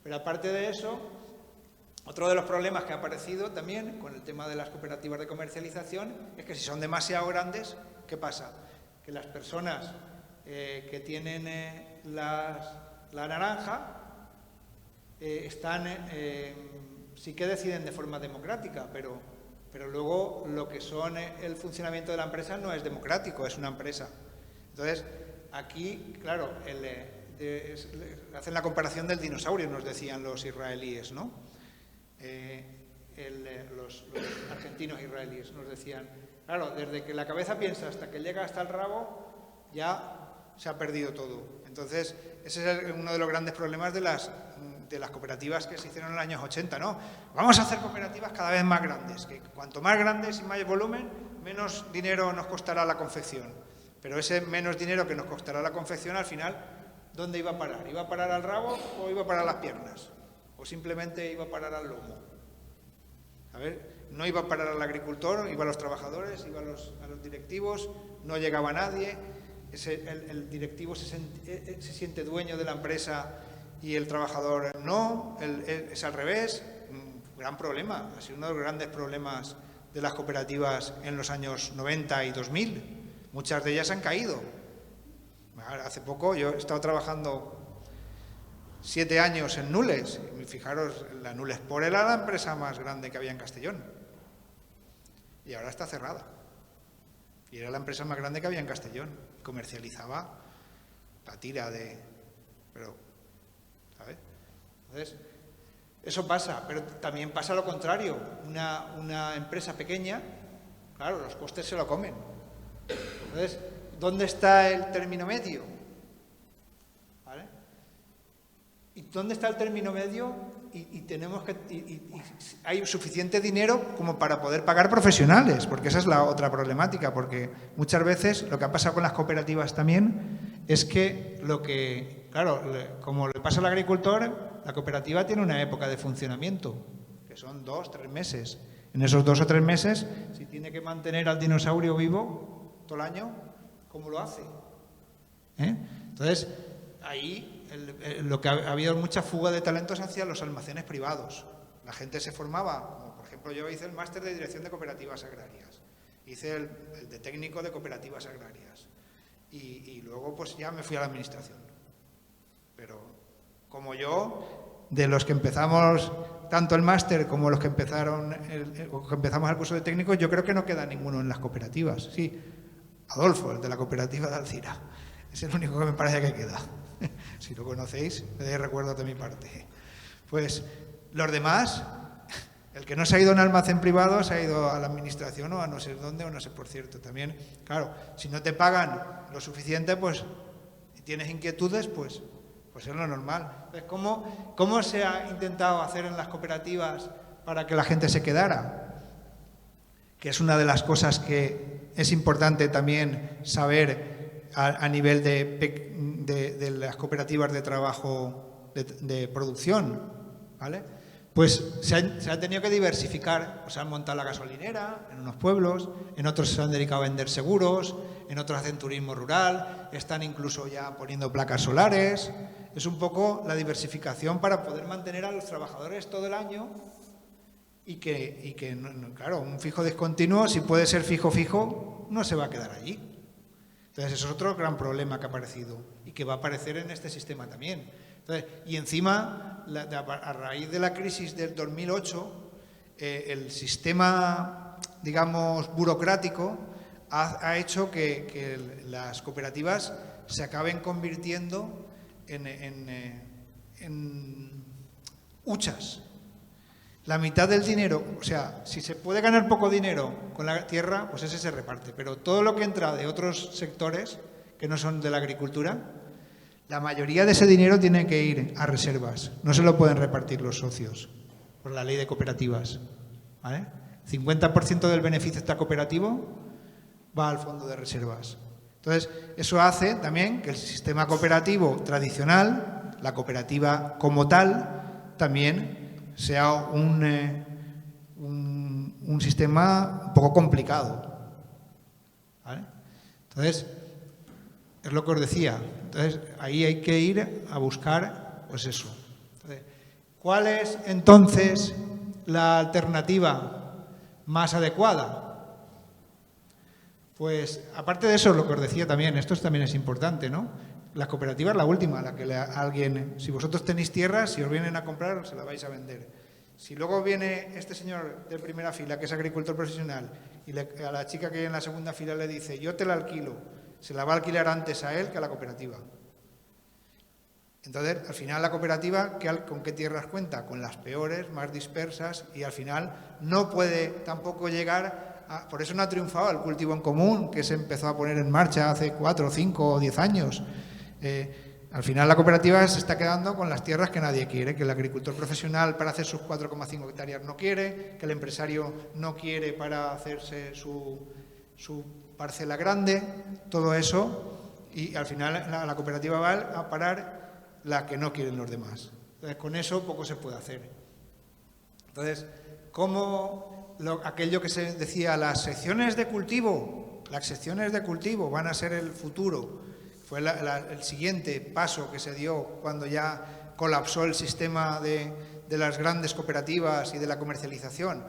Pero aparte de eso, otro de los problemas que ha aparecido también con el tema de las cooperativas de comercialización es que si son demasiado grandes, ¿qué pasa? Que las personas que tienen la naranja sí que deciden de forma democrática, pero luego lo que son el funcionamiento de la empresa no es democrático, es una empresa. Entonces, aquí, claro, hacen la comparación del dinosaurio, nos decían los israelíes, ¿no? Los argentinos israelíes nos decían, claro, desde que la cabeza piensa hasta que llega hasta el rabo, ya se ha perdido todo. Entonces, ese es uno de los grandes problemas de las cooperativas que se hicieron en los años 80, ¿no? Vamos a hacer cooperativas cada vez más grandes, que cuanto más grandes y mayor volumen, menos dinero nos costará la confección. Pero ese menos dinero que nos costará la confección, al final, ¿dónde iba a parar? ¿Iba a parar al rabo o iba a parar a las piernas? ¿O simplemente iba a parar al lomo? A ver, no iba a parar al agricultor, iba a los trabajadores, iba a los directivos, no llegaba nadie, el directivo se siente dueño de la empresa y el trabajador no, es al revés. Un gran problema, ha sido uno de los grandes problemas de las cooperativas en los años 90 y 2000. Muchas de ellas han caído. Hace poco yo he estado trabajando 7 años en Nules. Y fijaros, la Nulespor era la empresa más grande que había en Castellón. Y ahora está cerrada. Y era la empresa más grande que había en Castellón. Comercializaba la tira de... Pero, ¿sabes? Entonces, eso pasa, pero también pasa lo contrario. Una empresa pequeña, claro, los costes se lo comen. Entonces, ¿dónde está el término medio? ¿Vale? ¿Y dónde está el término medio? Hay suficiente dinero como para poder pagar profesionales, porque esa es la otra problemática, porque muchas veces lo que ha pasado con las cooperativas también es que claro, como le pasa al agricultor, la cooperativa tiene una época de funcionamiento, que son 2 o 3 meses. En esos 2 o 3 meses, si tiene que mantener al dinosaurio vivo todo el año, ¿cómo lo hace? Entonces, ahí lo que ha habido mucha fuga de talentos hacia los almacenes privados. La gente se formaba, como por ejemplo yo hice el máster de dirección de cooperativas agrarias, hice el de técnico de cooperativas agrarias y luego pues ya me fui a la administración. Pero como yo, de los que empezamos tanto el máster como los que empezamos el curso de técnico, yo creo que no queda ninguno en las cooperativas. Sí, Adolfo, el de la cooperativa de Alcira, es el único que me parece que queda. Si lo conocéis, me dais recuerdo de mi parte. Pues los demás, el que no se ha ido a un almacén privado, se ha ido a la administración o a no sé dónde, o no sé, por cierto. También, claro, si no te pagan lo suficiente, pues, y tienes inquietudes, pues es lo normal. Entonces, ¿cómo se ha intentado hacer en las cooperativas para que la gente se quedara? Que es una de las cosas que es importante también saber a nivel de las cooperativas de trabajo de producción, ¿vale? Pues se ha tenido que diversificar, pues han montado la gasolinera en unos pueblos, en otros se han dedicado a vender seguros, en otros hacen turismo rural, están incluso ya poniendo placas solares. Es un poco la diversificación para poder mantener a los trabajadores todo el año y que claro, un fijo discontinuo, si puede ser fijo, no se va a quedar allí. Entonces, eso es otro gran problema que ha aparecido y que va a aparecer en este sistema también. Entonces, y encima, a raíz de la crisis del 2008, el sistema, digamos, burocrático ha hecho que las cooperativas se acaben convirtiendo en huchas. La mitad del dinero, o sea, si se puede ganar poco dinero con la tierra, pues ese se reparte. Pero todo lo que entra de otros sectores, que no son de la agricultura, la mayoría de ese dinero tiene que ir a reservas. No se lo pueden repartir los socios por la ley de cooperativas, ¿vale? 50% del beneficio está cooperativo va al fondo de reservas. Entonces, eso hace también que el sistema cooperativo tradicional, la cooperativa como tal, también sea un sistema un poco complicado. Entonces, es lo que os decía. Entonces, ahí hay que ir a buscar, pues eso. Entonces, ¿cuál es entonces la alternativa más adecuada? Pues, aparte de eso, lo que os decía también, esto también es importante, ¿no? La cooperativa es la última, la que alguien, si vosotros tenéis tierra, si os vienen a comprar, se la vais a vender. Si luego viene este señor de primera fila, que es agricultor profesional, y a la chica que hay en la segunda fila le dice, yo te la alquilo, se la va a alquilar antes a él que a la cooperativa. Entonces, al final la cooperativa, ¿con qué tierras cuenta? Con las peores, más dispersas, y al final no puede tampoco llegar a... Por eso no ha triunfado el cultivo en común, que se empezó a poner en marcha hace 4, 5 o 10 años. Al final la cooperativa se está quedando con las tierras que nadie quiere, que el agricultor profesional para hacer sus 4,5 hectáreas no quiere, que el empresario no quiere para hacerse su parcela grande, todo eso, y al final la cooperativa va a parar la que no quieren los demás. Entonces, con eso poco se puede hacer. Entonces, aquello que se decía, las secciones de cultivo van a ser el futuro. Fue el siguiente paso que se dio cuando ya colapsó el sistema de las grandes cooperativas y de la comercialización.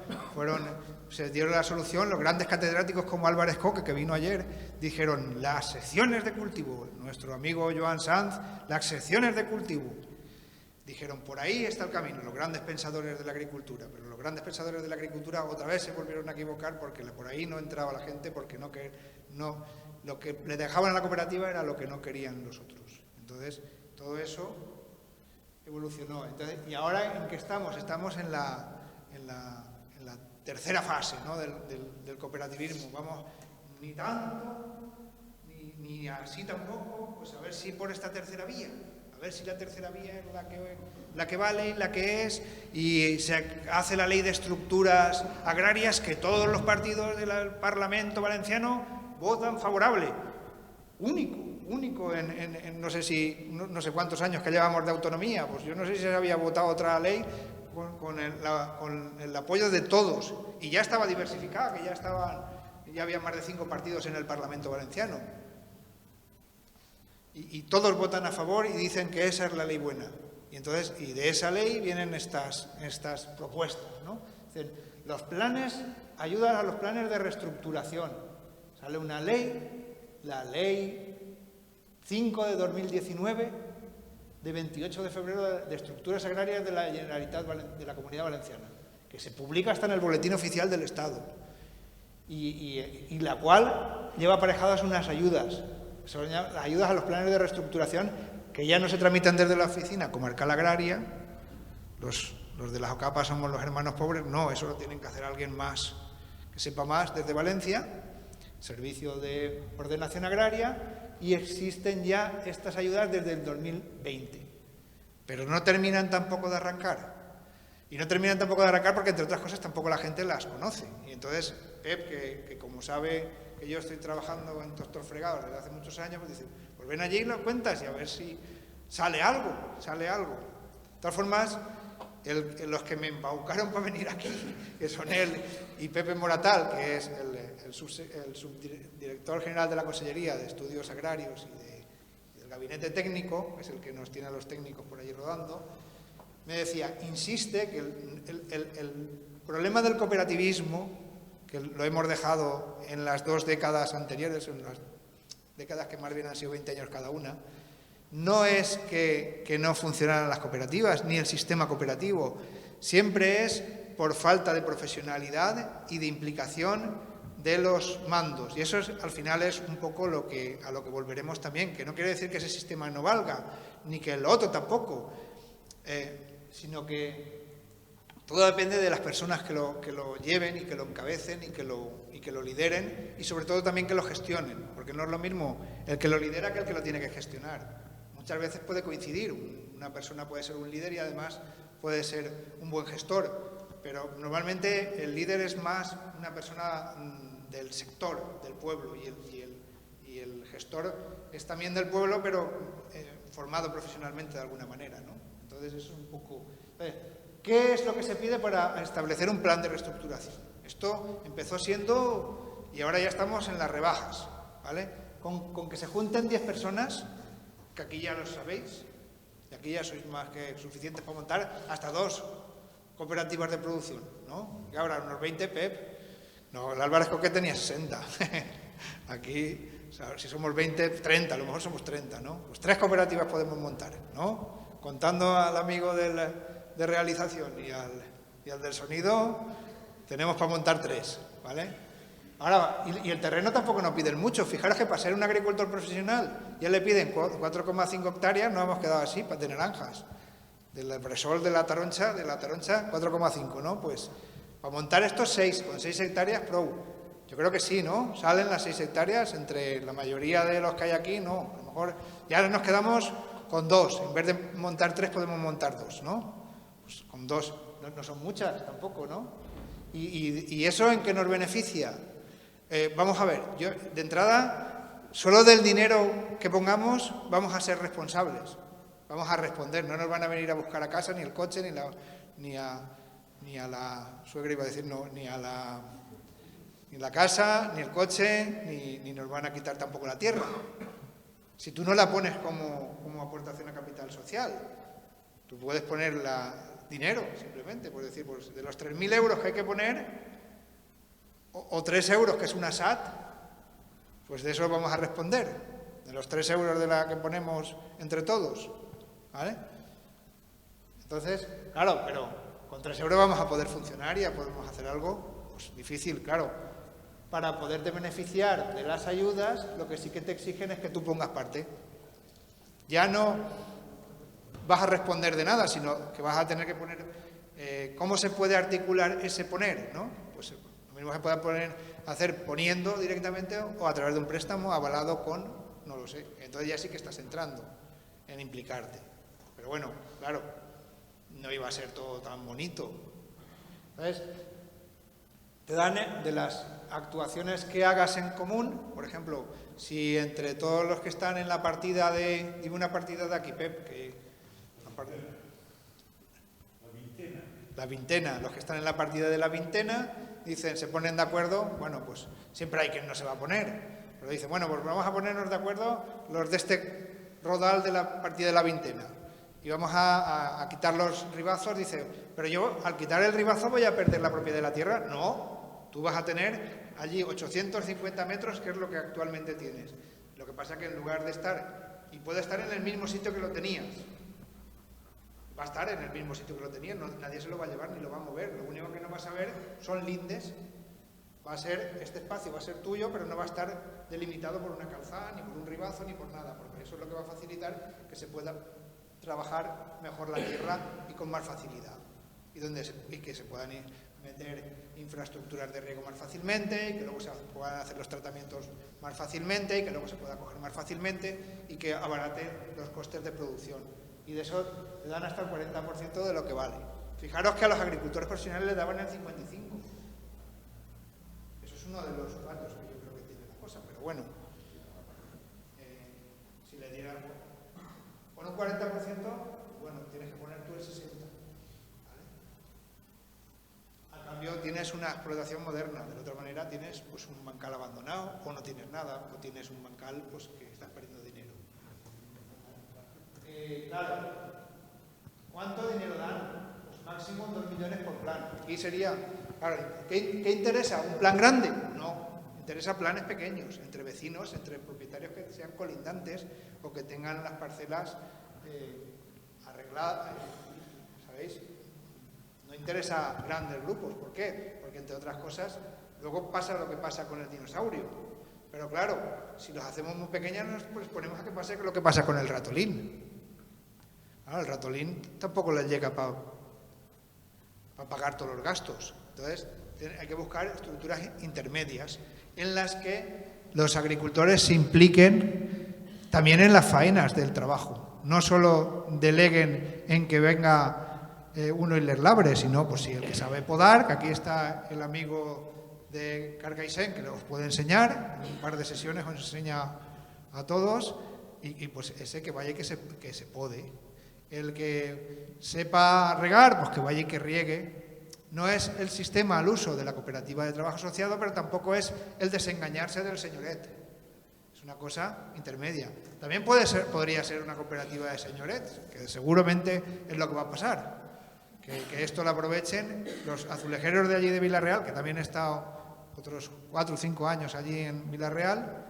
Se dio la solución, los grandes catedráticos como Álvarez Coque, que vino ayer, dijeron las secciones de cultivo. Nuestro amigo Joan Sanz, las secciones de cultivo. Dijeron, por ahí está el camino, los grandes pensadores de la agricultura. Pero los grandes pensadores de la agricultura otra vez se volvieron a equivocar porque por ahí no entraba la gente, porque lo que le dejaban a la cooperativa era lo que no querían los otros. Entonces, todo eso evolucionó. Entonces, ¿y ahora en qué estamos? Estamos en la tercera fase, ¿no? del cooperativismo. Vamos, ni tanto, ni así tampoco, pues a ver si por esta tercera vía. A ver si la tercera vía es la que vale, la que es, y se hace la ley de estructuras agrarias que todos los partidos del Parlamento valenciano votan favorable. Único en no sé cuántos años que llevamos de autonomía. Pues yo no sé si se había votado otra ley con el apoyo de todos. Y ya estaba diversificada, que ya había más de 5 partidos en el Parlamento valenciano. Y todos votan a favor y dicen que esa es la ley buena. Y entonces, y de esa ley vienen estas propuestas, ¿no? Dicen, los planes, ayudan a los planes de reestructuración. Sale una ley, la ley 5 de 2019, de 28 de febrero, de estructuras agrarias de la Generalitat de la Comunidad Valenciana, que se publica hasta en el Boletín Oficial del Estado, y la cual lleva aparejadas unas ayudas. Son las ayudas a los planes de reestructuración que ya no se tramitan desde la oficina comarcal agraria. Los de las OCAPA somos los hermanos pobres. No, eso lo tienen que hacer alguien más, que sepa más, desde Valencia, Servicio de Ordenación Agraria, y existen ya estas ayudas desde el 2020. Pero no terminan tampoco de arrancar. Y no terminan tampoco de arrancar porque, entre otras cosas, tampoco la gente las conoce. Y entonces, Pep, que como sabe que yo estoy trabajando en Doctor Fregados desde hace muchos años, pues dice, pues ven allí y lo cuentas y a ver si sale algo. De todas formas, los que me embaucaron para venir aquí, que son él y Pepe Moratal, que es el subdirector general de la Consellería de Estudios Agrarios y del Gabinete Técnico, que es el que nos tiene a los técnicos por allí rodando, me decía, insiste que el problema del cooperativismo, que lo hemos dejado en las 2 décadas anteriores, en las décadas que más bien han sido 20 años cada una, no es que no funcionaran las cooperativas ni el sistema cooperativo, siempre es por falta de profesionalidad y de implicación de los mandos. Y eso al final es un poco a lo que volveremos también, que no quiere decir que ese sistema no valga, ni que el otro tampoco, sino que todo depende de las personas que lo lleven y que lo encabecen y que lo lideren, y sobre todo también que lo gestionen, porque no es lo mismo el que lo lidera que el que lo tiene que gestionar. Muchas veces puede coincidir, una persona puede ser un líder y además puede ser un buen gestor, pero normalmente el líder es más una persona del sector, del pueblo, y el gestor es también del pueblo, pero formado profesionalmente de alguna manera, ¿no? Entonces eso es un poco... ¿Qué es lo que se pide para establecer un plan de reestructuración? Esto empezó siendo, y ahora ya estamos en las rebajas, ¿vale? Con que se junten 10 personas, que aquí ya lo sabéis, y aquí ya sois más que suficientes para montar hasta 2 cooperativas de producción, ¿no? Y ahora unos 20, Pep. No, el Álvarez Coquet tenía 60. Aquí, o sea, si somos 20, 30, a lo mejor somos 30, ¿no? Pues 3 cooperativas podemos montar, ¿no? Contando al amigo de realización y al del sonido, tenemos para montar 3, ¿vale? Ahora, y el terreno tampoco nos piden mucho. Fijaros que para ser un agricultor profesional ya le piden 4,5 hectáreas, no hemos quedado así, de naranjas. Del Bresol de la Taroncha, 4,5, ¿no? Pues para montar estos 6, con 6 hectáreas, pro. Yo creo que sí, ¿no? Salen las 6 hectáreas entre la mayoría de los que hay aquí, no. A lo mejor ya nos quedamos con 2. En vez de montar 3, podemos montar 2, ¿no? Pues con 2. No son muchas tampoco, ¿no? ¿Y eso en qué nos beneficia? Vamos a ver, yo de entrada, solo del dinero que pongamos vamos a ser responsables, vamos a responder, no nos van a venir a buscar a casa ni el coche, ni a la suegra, iba a decir, no, ni la casa, ni el coche, ni nos van a quitar tampoco la tierra. Si tú no la pones como aportación a capital social, tú puedes poner dinero, simplemente, pues decir, pues de los 3.000 euros que hay que poner, o 3 euros, que es una SAT, pues de eso vamos a responder, de los 3 euros de la que ponemos entre todos, ¿vale? Entonces, claro, pero con 3 euros vamos a poder funcionar y ya podemos hacer algo, pues difícil, claro. Para poderte beneficiar de las ayudas, lo que sí que te exigen es que tú pongas parte. Ya no vas a responder de nada, sino que vas a tener que poner, ¿cómo se puede articular ese poner, no? Pues lo mismo se puede hacer poniendo directamente o a través de un préstamo avalado con, no lo sé. Entonces ya sí que estás entrando en implicarte. Pero bueno, claro, no iba a ser todo tan bonito. Entonces, te dan de las actuaciones que hagas en común, por ejemplo, si entre todos los que están en la partida digo una partida de aquí, Pep, la vintena, los que están en la partida de la vintena, dicen, se ponen de acuerdo, bueno, pues siempre hay quien no se va a poner, pero dicen, bueno, pues vamos a ponernos de acuerdo los de este rodal de la partida de la vintena y vamos a quitar los ribazos. Dice, pero yo al quitar el ribazo voy a perder la propiedad de la tierra. No, tú vas a tener allí 850 metros, que es lo que actualmente tienes. Lo que pasa es que en lugar de estar, y puede estar en el mismo sitio que lo tenías, va a estar en el mismo sitio que lo tenías, nadie se lo va a llevar ni lo va a mover. Lo único que no vas a ver son lindes. Va a ser, este espacio va a ser tuyo, pero no va a estar delimitado por una calzada, ni por un ribazo, ni por nada, porque eso es lo que va a facilitar que se pueda trabajar mejor la tierra y con más facilidad. Y que se puedan meter infraestructuras de riego más fácilmente, y que luego se puedan hacer los tratamientos más fácilmente, y que luego se pueda coger más fácilmente, y que abarate los costes de producción. Y de eso te dan hasta el 40% de lo que vale. Fijaros que a los agricultores profesionales les daban el 55%. Eso es uno de los fallos que yo creo que tiene la cosa, pero bueno, si le dieran con un 40%, bueno, tienes que poner tú el 60%. ¿Vale? A cambio tienes una explotación moderna, de la otra manera tienes pues un bancal abandonado, o no tienes nada, o tienes un bancal pues que estás perdiendo dinero. Claro, ¿cuánto dinero dan? Pues máximo 2 millones por plan. Aquí sería, claro, ¿qué interesa? ¿Un plan grande? No, interesa planes pequeños, entre vecinos, entre propietarios que sean colindantes o que tengan las parcelas arregladas, ¿sabéis? No interesa grandes grupos. ¿Por qué? Porque, entre otras cosas, luego pasa lo que pasa con el dinosaurio. Pero claro, si los hacemos muy pequeños, nos pues ponemos a que pase lo que pasa con el ratolín. Claro, el ratolín tampoco les llega para pagar todos los gastos. Entonces, hay que buscar estructuras intermedias en las que los agricultores se impliquen también en las faenas del trabajo. No solo deleguen en que venga uno y les labre, sino pues si el que sabe podar, que aquí está el amigo de Cargaisen, que os puede enseñar, en un par de sesiones os enseña a todos, y pues ese que vaya y que se pode. El que sepa regar, pues que vaya y que riegue. No es el sistema al uso de la cooperativa de trabajo asociado, pero tampoco es el desengañarse del señoret. Es una cosa intermedia. También podría ser una cooperativa de señorets, que seguramente es lo que va a pasar. Que esto lo aprovechen los azulejeros de allí de Vila-real, que también he estado otros 4 o 5 años allí en Vila-real,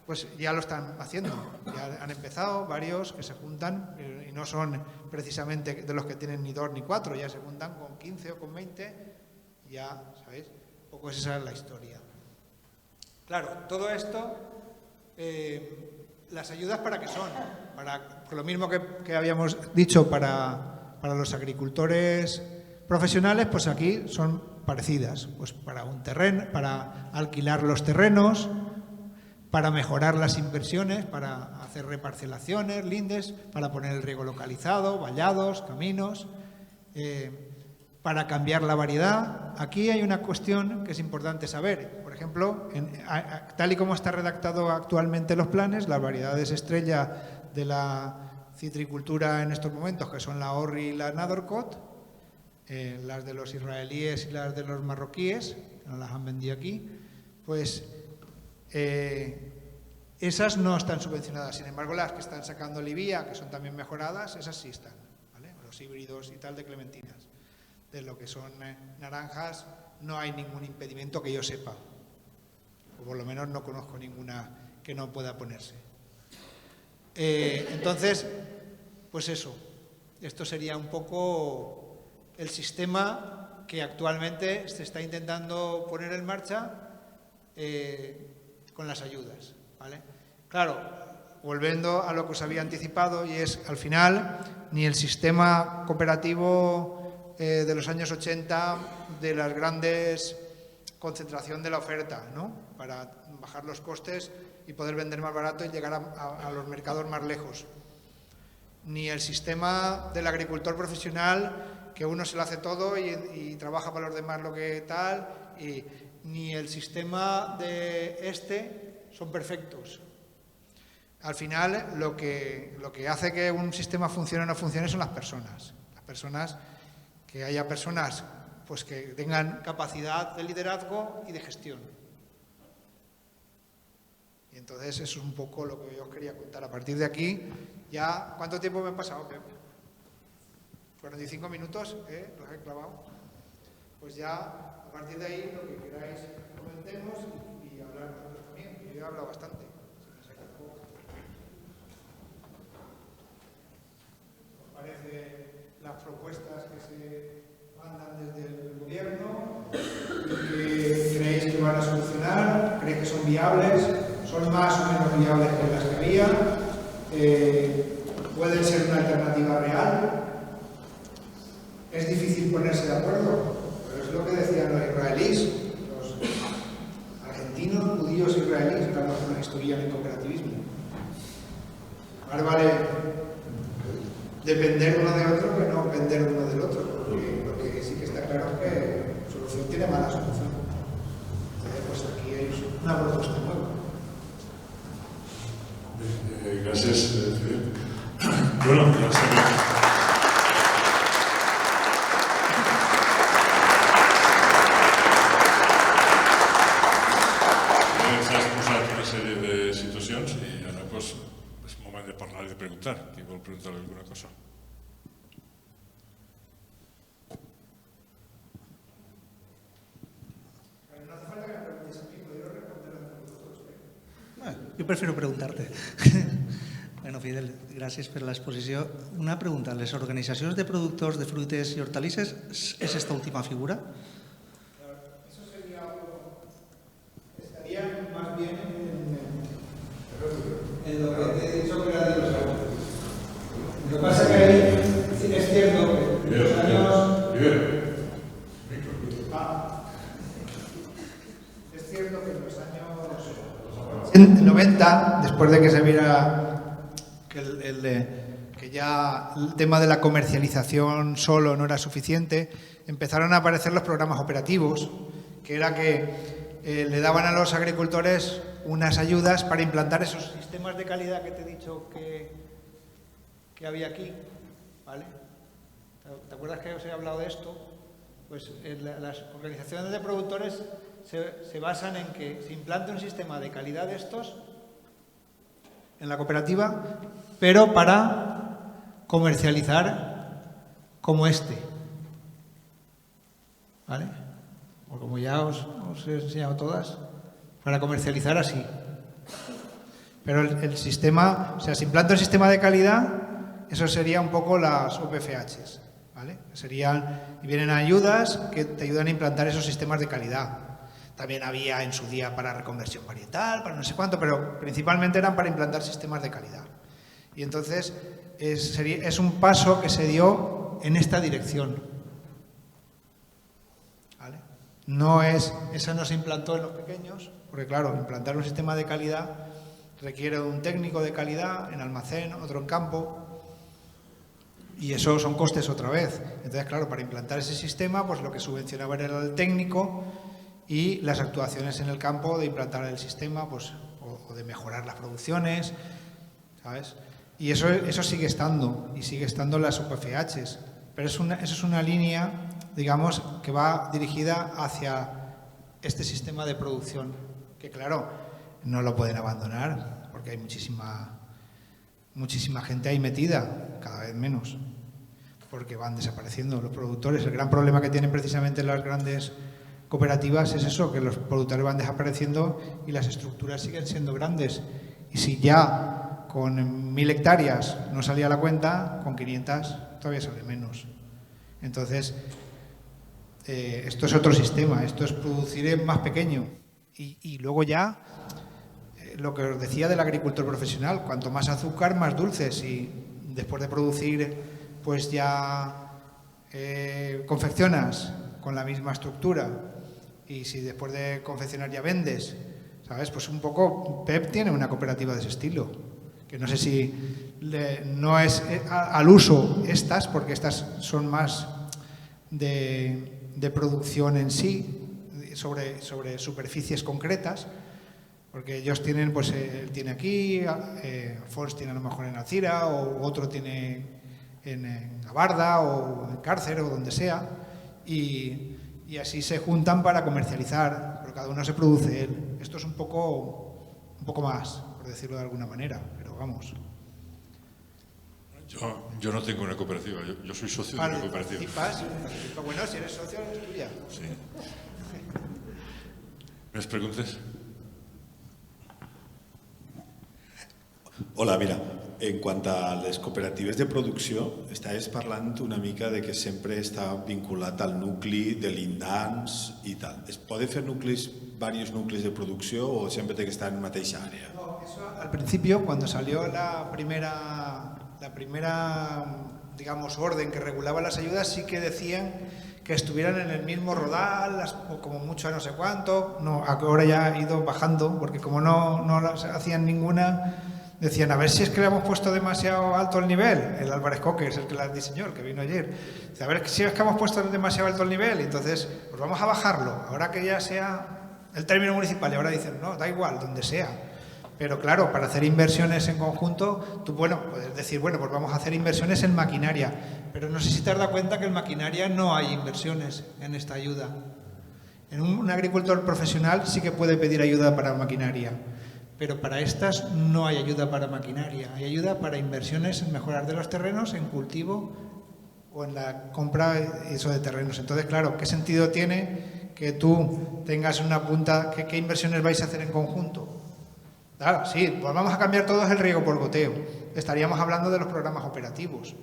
pues ya lo están haciendo. Ya han empezado varios que se juntan y no son precisamente de los que tienen ni 2 ni 4, ya se juntan con 15 o con 20, ya, ¿sabéis? Un poco esa es la historia. Claro, todo esto, las ayudas ¿para qué son? Por lo mismo que habíamos dicho para los agricultores profesionales, pues aquí son parecidas. Pues para un terreno, para alquilar los terrenos, para mejorar las inversiones, para hacer reparcelaciones, lindes, para poner el riego localizado, vallados, caminos, para cambiar la variedad. Aquí hay una cuestión que es importante saber. Por ejemplo, tal y como está redactado actualmente los planes, las variedades estrella de la citricultura en estos momentos, que son la Orri y la Nadorcot, las de los israelíes y las de los marroquíes, que no las han vendido aquí, pues esas no están subvencionadas. Sin embargo, las que están sacando Libia, que son también mejoradas, esas sí están, ¿vale? Los híbridos y tal de clementinas. De lo que son naranjas no hay ningún impedimento que yo sepa, o por lo menos no conozco ninguna que no pueda ponerse. Entonces, pues eso, esto sería un poco el sistema que actualmente se está intentando poner en marcha con las ayudas, ¿vale? Claro, volviendo a lo que os había anticipado, y es, al final, ni el sistema cooperativo de los años 80, de las grandes concentración de la oferta, ¿no? Para bajar los costes y poder vender más barato y llegar a los mercados más lejos. Ni el sistema del agricultor profesional, que uno se lo hace todo y trabaja para los demás lo que tal, ni el sistema de son perfectos. Al final, lo que hace que un sistema funcione o no funcione son las personas. Las personas, que haya personas pues que tengan capacidad de liderazgo y de gestión. Y entonces eso es un poco lo que yo os quería contar. A partir de aquí, ya, ¿cuánto tiempo me he pasado, Pep? 45 minutos, los he clavado. Pues ya, a partir de ahí, lo que queráis comentemos y hablar nosotros también. Yo he hablado bastante. ¿Os parece las propuestas que se mandan desde el gobierno? ¿Qué creéis que van a solucionar? ¿Creéis que son viables? ¿Son más o menos viables que las que había? ¿Pueden ser una alternativa real? ¿Es difícil ponerse de acuerdo? Pero es lo que decían los israelíes, los argentinos, judíos israelíes, que los que estudian en cooperativismo. Más vale depender uno de otro que no depender uno del otro, porque lo que sí que está claro es que solución tiene mala solución. Entonces, pues aquí hay una propuesta nueva. Gracias, Felipe. Bueno, ya sabemos. S'ha exposat una sèrie de situacions i ara doncs, és moment de parlar i de preguntar. Qui vol preguntar alguna cosa? Yo prefiero preguntarte. Bueno, Fidel, gràcies per l'exposició. Una pregunta, ¿les organizacions de productors de fruites i hortalisses és esta última figura? Eso sería algo, estaría más bien en lo que te he dicho que era de los años. Lo que pasa es que ahí es cierto que los años... Es cierto que en los años 90, después de que se viera que ya el tema de la comercialización solo no era suficiente, empezaron a aparecer los programas operativos, que era que le daban a los agricultores unas ayudas para implantar esos sistemas de calidad que te he dicho que había aquí, ¿vale? ¿Te acuerdas que os he hablado de esto? Pues las organizaciones de productores se basan en que se implante un sistema de calidad de estos en la cooperativa, pero para comercializar como este. ¿Vale? O como ya os he enseñado todas, para comercializar así. Pero el sistema, o sea, si implanta un sistema de calidad, eso sería un poco las UPFHs, ¿vale? Y vienen ayudas que te ayudan a implantar esos sistemas de calidad. También había en su día para reconversión varietal, para no sé cuánto, pero principalmente eran para implantar sistemas de calidad. Y entonces es un paso que se dio en esta dirección. ¿Vale? Esa no se implantó en los pequeños, porque claro, implantar un sistema de calidad requiere de un técnico de calidad en almacén, otro en campo, y eso son costes otra vez. Entonces, claro, para implantar ese sistema, pues lo que subvencionaba era el técnico y las actuaciones en el campo de implantar el sistema, pues, o de mejorar las producciones, ¿sabes? Y eso sigue estando, y sigue estando en las UPFHs, pero eso es una línea, digamos, que va dirigida hacia este sistema de producción, que claro, no lo pueden abandonar, porque hay muchísima gente ahí metida, cada vez menos, porque van desapareciendo los productores. El gran problema que tienen precisamente las grandes cooperativas es eso, que los productores van desapareciendo y las estructuras siguen siendo grandes. Y si ya con 1000 hectáreas no salía a la cuenta, con 500 todavía sale menos. Entonces, esto es otro sistema, esto es producir en más pequeño. Y luego ya, lo que os decía del agricultor profesional, cuanto más azúcar, más dulces. Y después de producir, pues ya confeccionas con la misma estructura. Y si después de confeccionar ya vendes, ¿sabes? Pues un poco PEP tiene una cooperativa de ese estilo. Que no sé si no es al uso estas, porque estas son más de producción en sí, sobre superficies concretas, porque ellos tienen, pues él tiene aquí, Fons tiene a lo mejor en Alcira, o otro tiene en Gabarda o en Cárcer o donde sea, y así se juntan para comercializar, pero cada uno se produce él. Esto es un poco más, por decirlo de alguna manera, pero vamos. Yo no tengo una cooperativa, yo soy socio de una cooperativa. Bueno, si eres socio, es tuya. Sí. ¿Més preguntes? Hola, mira, en quant a les cooperatives de producció, estaves parlant una mica de que sempre està vinculat al nucli de l'indans i tal. Es poden fer varios nuclis de producció o sempre té que estar en la mateixa àrea? No, eso al principio, cuando salió la primera, digamos, orden que regulaba las ayudas, sí que decían que estuvieran en el mismo rodal, o como mucho a no sé cuánto. No, ahora ya ha ido bajando, porque como no hacían ninguna, decían, a ver si es que le hemos puesto demasiado alto el nivel. El Álvarez Coque es el que las diseñó, el que vino ayer. Dice, a ver si es que hemos puesto demasiado alto el nivel, entonces pues vamos a bajarlo, ahora que ya sea el término municipal. Y ahora dicen, no, da igual, donde sea. Pero claro, para hacer inversiones en conjunto, tú, puedes decir, pues vamos a hacer inversiones en maquinaria. Pero no sé si te has dado cuenta que en maquinaria no hay inversiones en esta ayuda. En un agricultor profesional sí que puede pedir ayuda para maquinaria, pero para estas no hay ayuda para maquinaria. Hay ayuda para inversiones en mejorar de los terrenos, en cultivo o en la compra de terrenos. Entonces, claro, ¿qué sentido tiene que tú tengas una punta? ¿Qué inversiones vais a hacer en conjunto? Claro, sí, pues vamos a cambiar todos el riego por goteo. Estaríamos hablando de los programas operativos.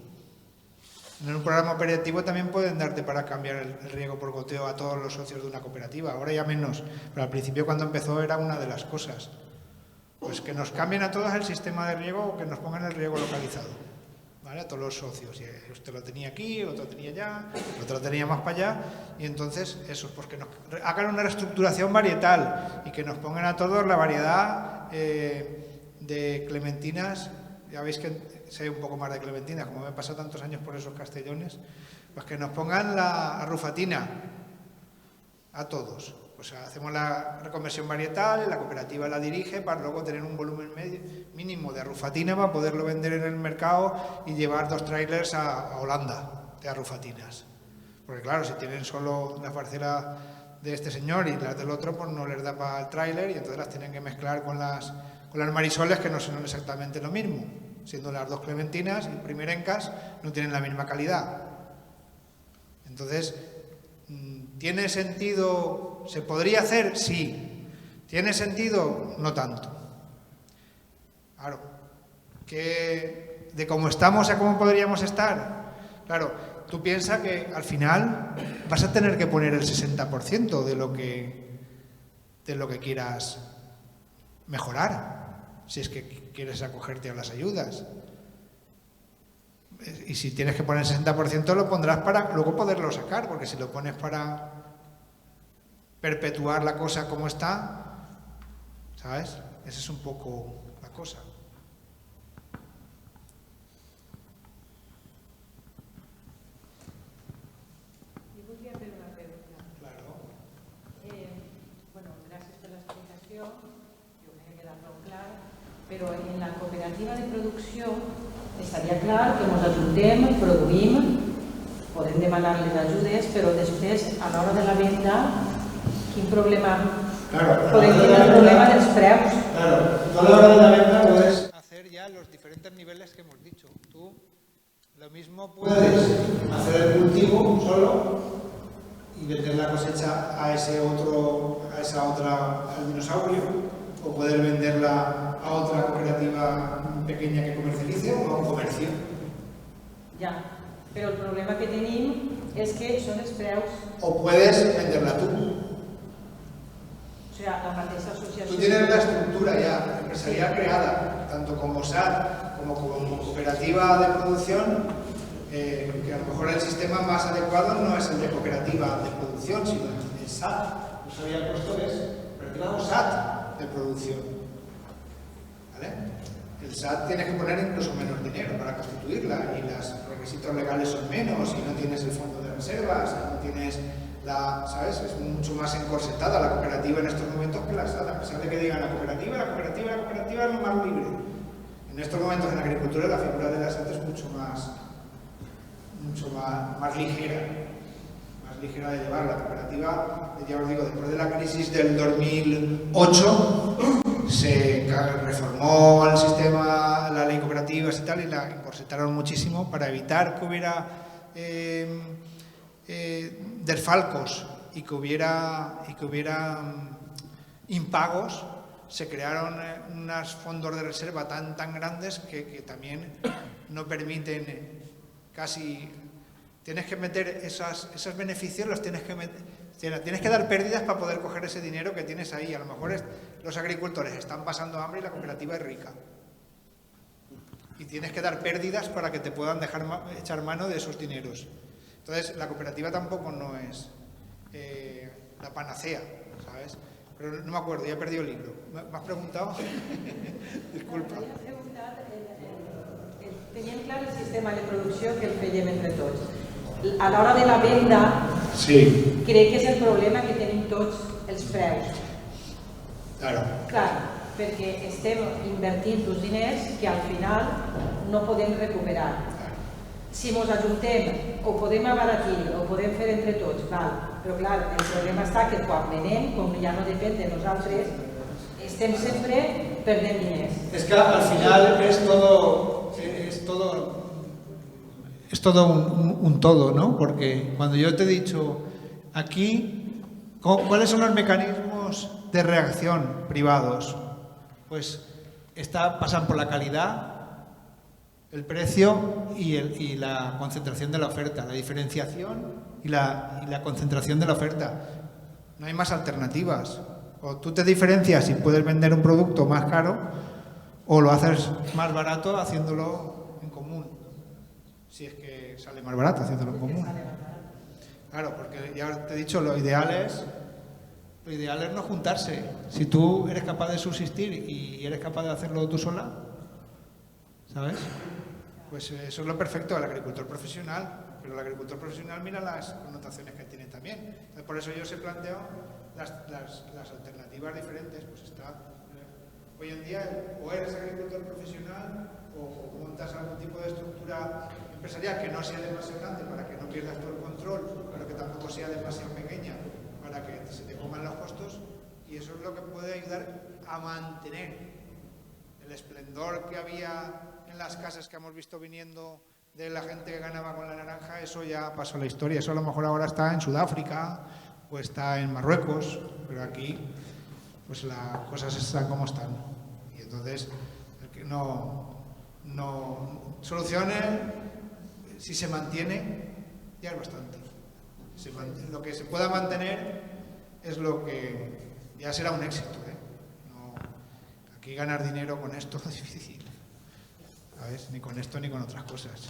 En un programa operativo también pueden darte para cambiar el riego por goteo a todos los socios de una cooperativa. Ahora ya menos, pero al principio cuando empezó era una de las cosas. Pues que nos cambien a todos el sistema de riego o que nos pongan el riego localizado, ¿vale? A todos los socios. Y usted lo tenía aquí, el otro tenía allá, el otro lo tenía más para allá. Y entonces eso, pues que nos hagan una reestructuración varietal y que nos pongan a todos la variedad de clementinas. Ya veis que sé un poco más de clementinas, como me he pasado tantos años por esos castellones, pues que nos pongan la rufatina a todos. Pues hacemos la reconversión varietal, la cooperativa la dirige para luego tener un volumen mínimo de arrufatina para poderlo vender en el mercado y llevar 2 trailers a Holanda de arrufatinas. Porque claro, si tienen solo la parcela de este señor y las del otro, pues no les da para el tráiler y entonces las tienen que mezclar con las las marisoles, que no son exactamente lo mismo. Siendo las dos clementinas y primerencas, no tienen la misma calidad. Entonces, ¿tiene sentido? ¿Se podría hacer? Sí. ¿Tiene sentido? No tanto. Claro. ¿De cómo estamos a cómo podríamos estar? Claro, tú piensas que al final vas a tener que poner el 60% de lo que quieras mejorar, si es que quieres acogerte a las ayudas. Y si tienes que poner el 60% lo pondrás para luego poderlo sacar, porque si lo pones para perpetuar la cosa como está, ¿sabes? Esa es un poco la cosa. Yo voldria fer una pregunta. Claro. Bueno, gràcies per l'explicació, jo crec que queda prou clar, però en la cooperativa de producció estaria clar que ens ajuntem, produïm, podem demanar les ajudes, però després, a l'hora de la venda, quin problema? Podem tenir el problema dels preus. Claro, tú a la hora de la venta puedes hacer ya los diferentes niveles que hemos dicho. Tú lo mismo puedes hacer el cultivo solo y vender la cosecha a al dinosaurio, o poder venderla a otra cooperativa pequeña que comercialice o a un comercio. Ja, però el problema que tenim és que són els preus. O puedes venderla tú. O sea, la mateixa associació... Tú tienes la estructura ya empresarial creada, tanto como SAT como como cooperativa de producción, que a lo mejor el sistema más adecuado no es el de cooperativa de producción, sino el SAT. Nos había puesto que es cooperativa o SAT de producción. ¿Vale? El SAT tienes que poner incluso menos dinero para constituirla y los requisitos legales son menos y no tienes el fondo de reservas, no tienes ¿sabes? Es mucho más encorsetada la cooperativa en estos momentos que la SAT, a pesar de que digan la cooperativa es lo más libre. En estos momentos en la agricultura la figura de la SAT es mucho más ligera, de llevar. La cooperativa, ya os digo, después de la crisis del 2008 se reformó el sistema, la ley cooperativas y tal, y la encorsetaron muchísimo para evitar que hubiera desfalcos y que hubiera impagos. Se crearon unos fondos de reserva tan grandes que también no permiten casi... Tienes que meter esos beneficios, tienes que dar pérdidas para poder coger ese dinero que tienes ahí. A lo mejor los agricultores están pasando hambre y la cooperativa es rica. Y tienes que dar pérdidas para que te puedan echar mano de esos dineros. Entonces, la cooperativa tampoco no es la panacea, ¿sabes? Pero no me acuerdo, ya he perdido el libro. ¿Me has preguntado? Disculpa. Teníem clar el sistema de producció que el fèiem entre tots. A l'hora de la venda, sí, crec que és el problema que tenim tots els preus. Claro. Clar, perquè estem invertint uns diners que al final no podem recuperar. Si ens ajuntem, ho podem abaratir, ho podem fer entre tots, val. Però clar, el problema està que quan venem, com ja no depèn de nosaltres, estem sempre perdent diners. Es que al final es todo un todo, ¿no? Porque cuando yo te he dicho aquí, ¿cuáles son los mecanismos de reacción privados? Pues pasan por la calidad, el precio y la concentración de la oferta, la diferenciación y la concentración de la oferta. No hay más alternativas. O tú te diferencias y puedes vender un producto más caro, o lo haces más barato haciéndolo en común. Si es que sale más barato haciéndolo en común. Claro, porque ya te he dicho, lo ideal es no juntarse. Si tú eres capaz de subsistir y eres capaz de hacerlo tú sola, ¿sabes? Pues eso es lo perfecto del agricultor profesional. Pero el agricultor profesional mira las connotaciones que tiene también. Entonces, por eso yo os he planteado las alternativas diferentes. Pues hoy en día o eres agricultor profesional o montas algún tipo de estructura empresarial que no sea demasiado grande para que no pierdas todo el control, pero que tampoco sea demasiado pequeña para que se te coman los costos, y eso es lo que puede ayudar a mantener el esplendor que había en las casas que hemos visto viniendo de la gente que ganaba con la naranja, eso ya pasó a la historia. Eso a lo mejor ahora está en Sudáfrica o está en Marruecos, pero aquí pues las cosas están como están. Y entonces, el que no solucione, si se mantiene, ya es bastante. Lo que se pueda mantener es lo que ya será un éxito, ¿eh? No, aquí ganar dinero con esto es difícil. ¿Sabes? Ni con esto ni con otras cosas.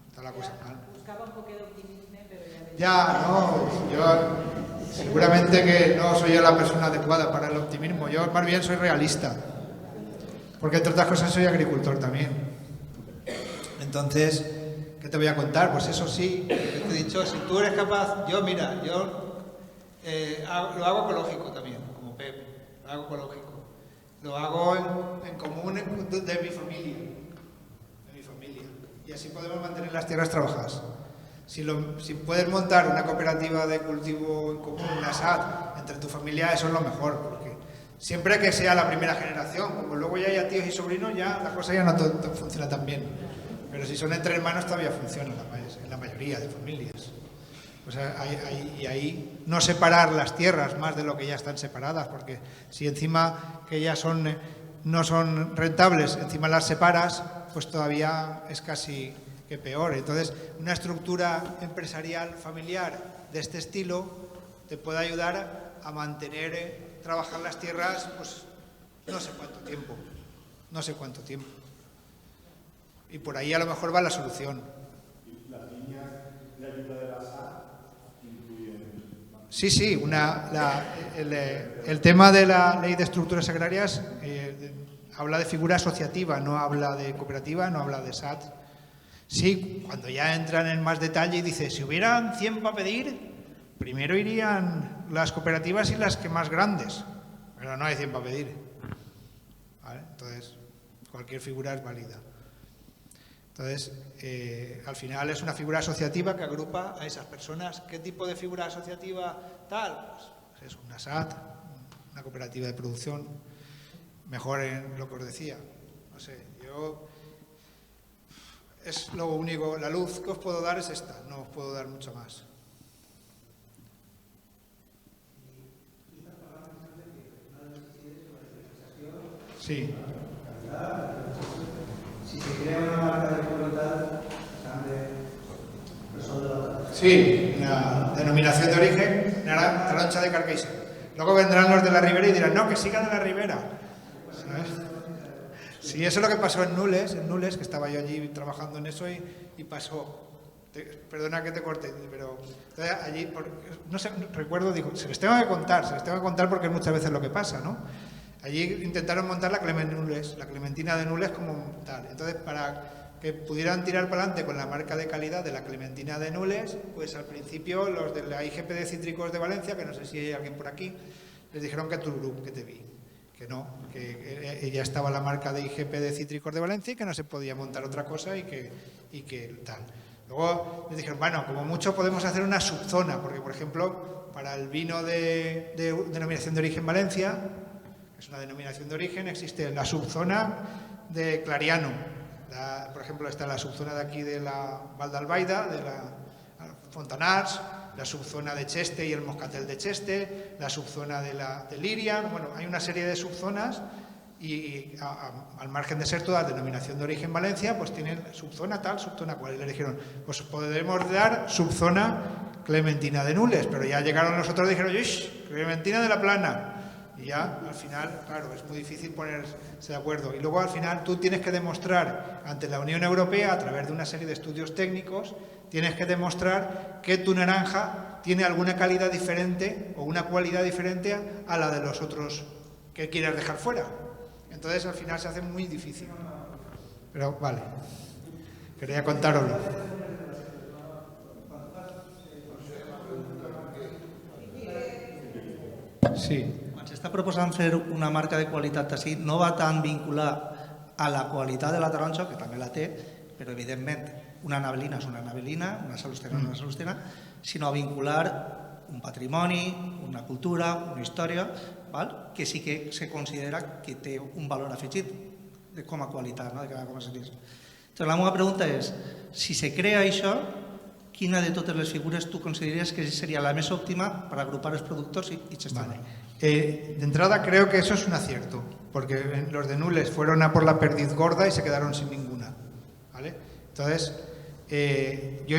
Está la cosa mal. Buscaba un poco de optimismo, pero ya... Ya, no, yo seguramente que no soy yo la persona adecuada para el optimismo. Yo más bien soy realista. Porque entre otras cosas soy agricultor también. Entonces, ¿qué te voy a contar? Pues eso sí, que te he dicho, si tú eres capaz... Yo lo hago ecológico también, como Pep. Lo hago ecológico. Lo hago en común de mi familia. Y así podemos mantener las tierras trabajadas. Si puedes montar una cooperativa de cultivo en común, una SAT, entre tu familia, eso es lo mejor, porque siempre que sea la primera generación, como luego ya hay tíos y sobrinos, ya la cosa ya no funciona tan bien. Pero si son entre hermanos todavía funciona en la mayoría de familias. O sea, ahí no separar las tierras más de lo que ya están separadas, porque si encima que ya no son rentables, encima las separas, pues todavía es casi que peor. Entonces, una estructura empresarial familiar de este estilo te puede ayudar a mantener, trabajar las tierras, pues no sé cuánto tiempo. Y por ahí a lo mejor va la solución. ¿Las líneas de ayuda de la SAT incluyen? Sí, el tema de la Ley de Estructuras Agrarias habla de figura asociativa, no habla de cooperativa, no habla de SAT. Sí, cuando ya entran en más detalle y dice, si hubieran 100 para pedir, primero irían las cooperativas y las que más grandes, pero no hay 100 para pedir. ¿Vale? Entonces, cualquier figura es válida. Entonces, al final es una figura asociativa que agrupa a esas personas. ¿Qué tipo de figura asociativa tal? Pues es una SAT, una cooperativa de producción, mejor en lo que os decía. No sé, es lo único, la luz que os puedo dar es esta, no os puedo dar mucho más. Sí. Si se crea una marca de calidad, Sí, una denominación de origen, Taroncha de Carqueixa. Luego vendrán los de la Ribera y dirán, no, que siga de la Ribera. ¿Sabes? Sí, eso es lo que pasó en Nules, que estaba yo allí trabajando en eso y pasó. Perdona que te corte, pero allí, no sé, recuerdo, digo, se les tengo que contar porque es muchas veces lo que pasa, ¿no? Allí intentaron montar la Clementina de Nules como tal. Entonces, para que pudieran tirar para adelante con la marca de calidad de la Clementina de Nules, pues al principio los de la IGP de Cítricos de Valencia, que no sé si hay alguien por aquí, les dijeron que Tururú, que te vi. Que no, que ya estaba la marca de IGP de Cítricos de Valencia y que no se podía montar otra cosa y que tal. Luego les dijeron, bueno, como mucho podemos hacer una subzona, porque por ejemplo, para el vino de denominación de origen Valencia, que es una denominación de origen, existe la subzona de Clariano. Por ejemplo, está la subzona de aquí de la Val d'Albaida, de la Fontanars, la subzona de Cheste y el Moscatel de Cheste, la subzona de Lirian. Bueno, hay una serie de subzonas y al margen de ser todas denominación de origen Valencia, pues tienen subzona tal, subzona cual. Y le dijeron, pues podremos dar subzona Clementina de Nules, pero ya llegaron los otros y dijeron, Clementina de la Plana. Y ya, al final, claro, es muy difícil ponerse de acuerdo. Y luego, al final, tú tienes que demostrar ante la Unión Europea, a través de una serie de estudios técnicos, tienes que demostrar que tu naranja tiene alguna calidad diferente o una cualidad diferente a la de los otros que quieras dejar fuera. Entonces, al final, se hace muy difícil. Pero, vale, quería contároslo. Sí. S'està proposant fer una marca de qualitat així, no va tan vincular a la qualitat de la taronja, que també la té, però evidentment una anabelina és una anabelina, una salustera és una salustera, sinó a vincular un patrimoni, una cultura, una història, val? Que sí que se considera que té un valor afegit com a qualitat, no? De cada comercialització. Entonces, la meva pregunta és, si se crea això, quina de totes les figures tu consideraries que seria la més òptima per agrupar els productors i gestionar? De entrada creo que eso es un acierto, porque los de Nules fueron a por la perdiz gorda y se quedaron sin ninguna, ¿vale? Entonces, yo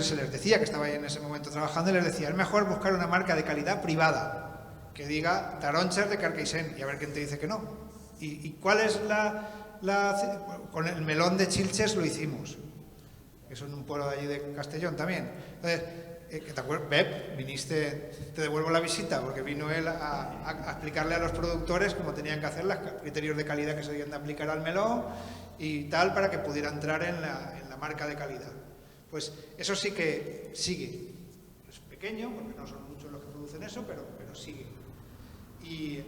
se les decía que estaba ahí en ese momento trabajando y les decía, es mejor buscar una marca de calidad privada que diga taronchas de Carcaixent y a ver quién te dice que no. ¿Y cuál es con el melón de Chilches lo hicimos, que son un pueblo de allí de Castellón también. Entonces, ¿te acuerdas? Pep, viniste, te devuelvo la visita, porque vino él a explicarle a los productores cómo tenían que hacer los criterios de calidad que se debían de aplicar al melón y tal, para que pudiera entrar en la marca de calidad. Pues eso sí que sigue. Es pequeño, porque no son muchos los que producen eso, pero sigue. Y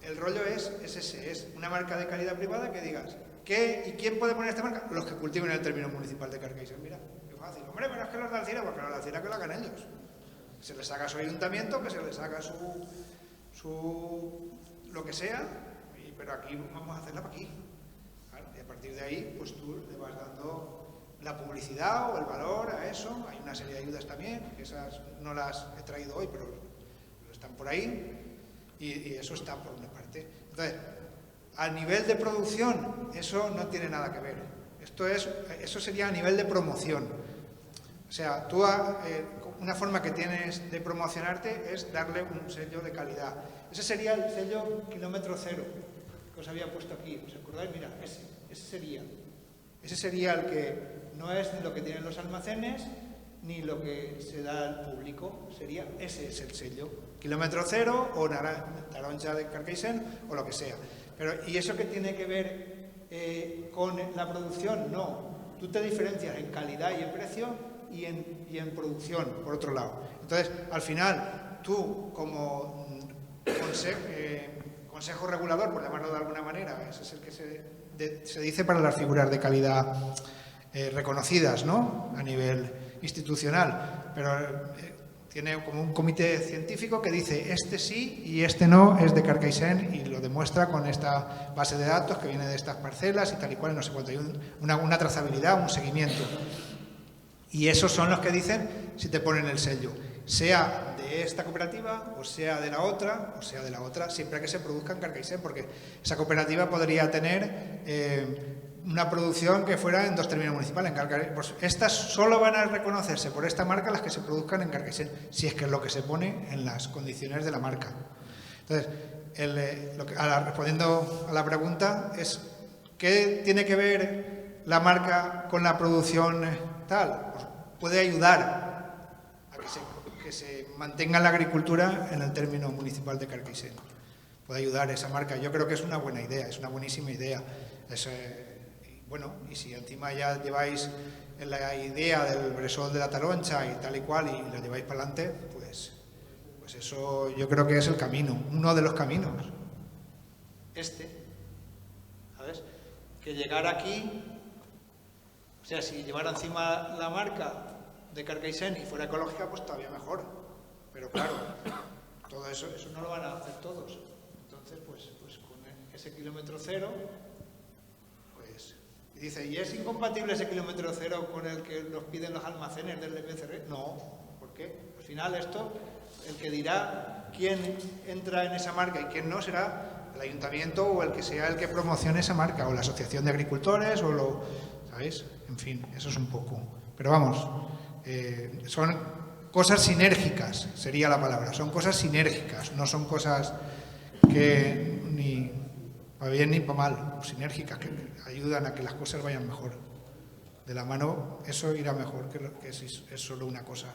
el rollo es ese, es una marca de calidad privada que digas, ¿y quién puede poner esta marca? Los que cultiven el término municipal de Carcaixent. Mira, qué fácil. Hombre, pero es que los de Alcira, porque los de Alcira que lo hagan ellos. Que se les haga su ayuntamiento, que se les haga su lo que sea, pero aquí vamos a hacerla para aquí. ¿Vale? Y a partir de ahí, pues tú le vas dando la publicidad o el valor a eso. Hay una serie de ayudas también, que esas no las he traído hoy, pero están por ahí. Y eso está por una parte. Entonces, a nivel de producción, eso no tiene nada que ver. Eso sería a nivel de promoción. O sea, tú una forma que tienes de promocionarte es darle un sello de calidad. Ese sería el sello kilómetro cero que os había puesto aquí. ¿Os acordáis? Mira, ese sería el que no es lo que tienen los almacenes ni lo que se da al público. Ese es el sello. Kilómetro cero o taroncha de Carcaixent o lo que sea. ¿Y eso qué tiene que ver con la producción? No. Tú te diferencias en calidad y en precio y en producción, por otro lado. Entonces, al final, tú como consejo regulador, por llamarlo de alguna manera, ese es el que se dice para las figuras de calidad reconocidas, ¿no? A nivel institucional, pero tiene como un comité científico que dice este sí y este no es de Carcaixent y lo demuestra con esta base de datos que viene de estas parcelas y tal y cual, no sé cuánto. Hay una trazabilidad, un seguimiento. Y esos son los que dicen si te ponen el sello, sea de esta cooperativa o sea de la otra, siempre que se produzca en Carcaixent, porque esa cooperativa podría tener una producción que fuera en 2 términos municipales. Pues estas solo van a reconocerse por esta marca las que se produzcan en Carcaixent, si es que es lo que se pone en las condiciones de la marca. Entonces, respondiendo a la pregunta, es ¿qué tiene que ver la marca con la producción tal? Pues puede ayudar a que se mantenga la agricultura en el término municipal de Carcaixent. Puede ayudar esa marca. Yo creo que es una buena idea, es una buenísima idea. Bueno, y si encima ya lleváis la idea del Bressol de la Taroncha y tal y cual, y la lleváis para adelante, pues eso yo creo que es el camino, uno de los caminos. ¿Sabes? Que llegar aquí, o sea, si llevara encima la marca de Carcaixent y fuera ecológica, pues todavía mejor. Pero claro, todo eso no lo van a hacer todos. Entonces, pues con ese kilómetro cero... Y dice, ¿y es incompatible ese kilómetro cero con el que nos piden los almacenes del BCR? No, ¿por qué? Al final esto, el que dirá quién entra en esa marca y quién no será el ayuntamiento o el que sea el que promocione esa marca, o la asociación de agricultores, ¿sabéis? En fin, eso es un poco. Pero vamos, son cosas sinérgicas, sería la palabra. Son cosas sinérgicas, no son cosas que ni para bien ni para mal, sinérgicas, que ayudan a que las cosas vayan mejor. De la mano, eso irá mejor que si es solo una cosa.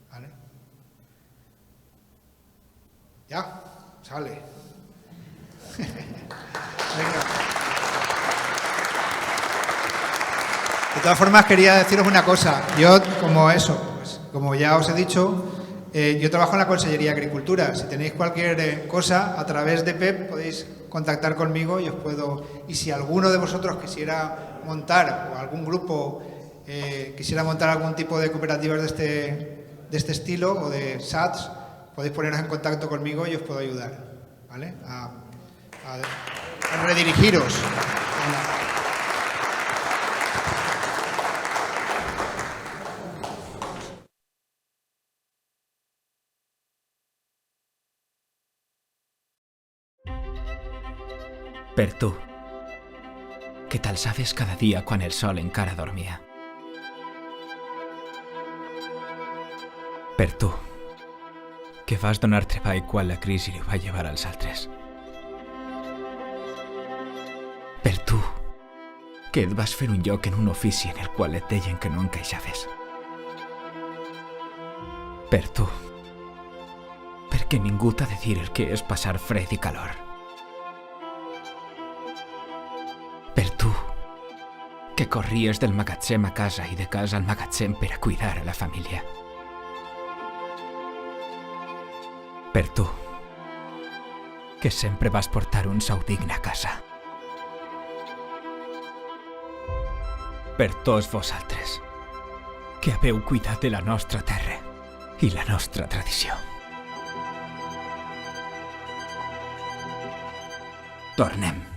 ¿Vale? Ya, sale. Venga. De todas formas, quería deciros una cosa. Yo, como ya os he dicho, yo trabajo en la Consellería de Agricultura. Si tenéis cualquier cosa, a través de PEP podéis contactar conmigo y os puedo... Y si alguno de vosotros quisiera montar, o algún grupo quisiera montar algún tipo de cooperativas de este estilo, o de SATs, podéis poneros en contacto conmigo y os puedo ayudar, ¿vale? A redirigiros. Per tu, que te'l sabes cada dia quan el sol encara dormia. Per tu, que vas donar treball quan la crisi li va llevar als altres. Per tu, que et vas fer un lloc en un ofici en el qual et deien que no encaixaves. Per tu, perquè ningú t'ha de dir el que és passar fred i calor. Per tu, que corries del magatzem a casa i de casa al magatzem per a cuidar a la família. Per tu, que sempre vas portar un sou digne a casa. Per tots vosaltres, que haveu cuidat de la nostra terra i la nostra tradició. Tornem.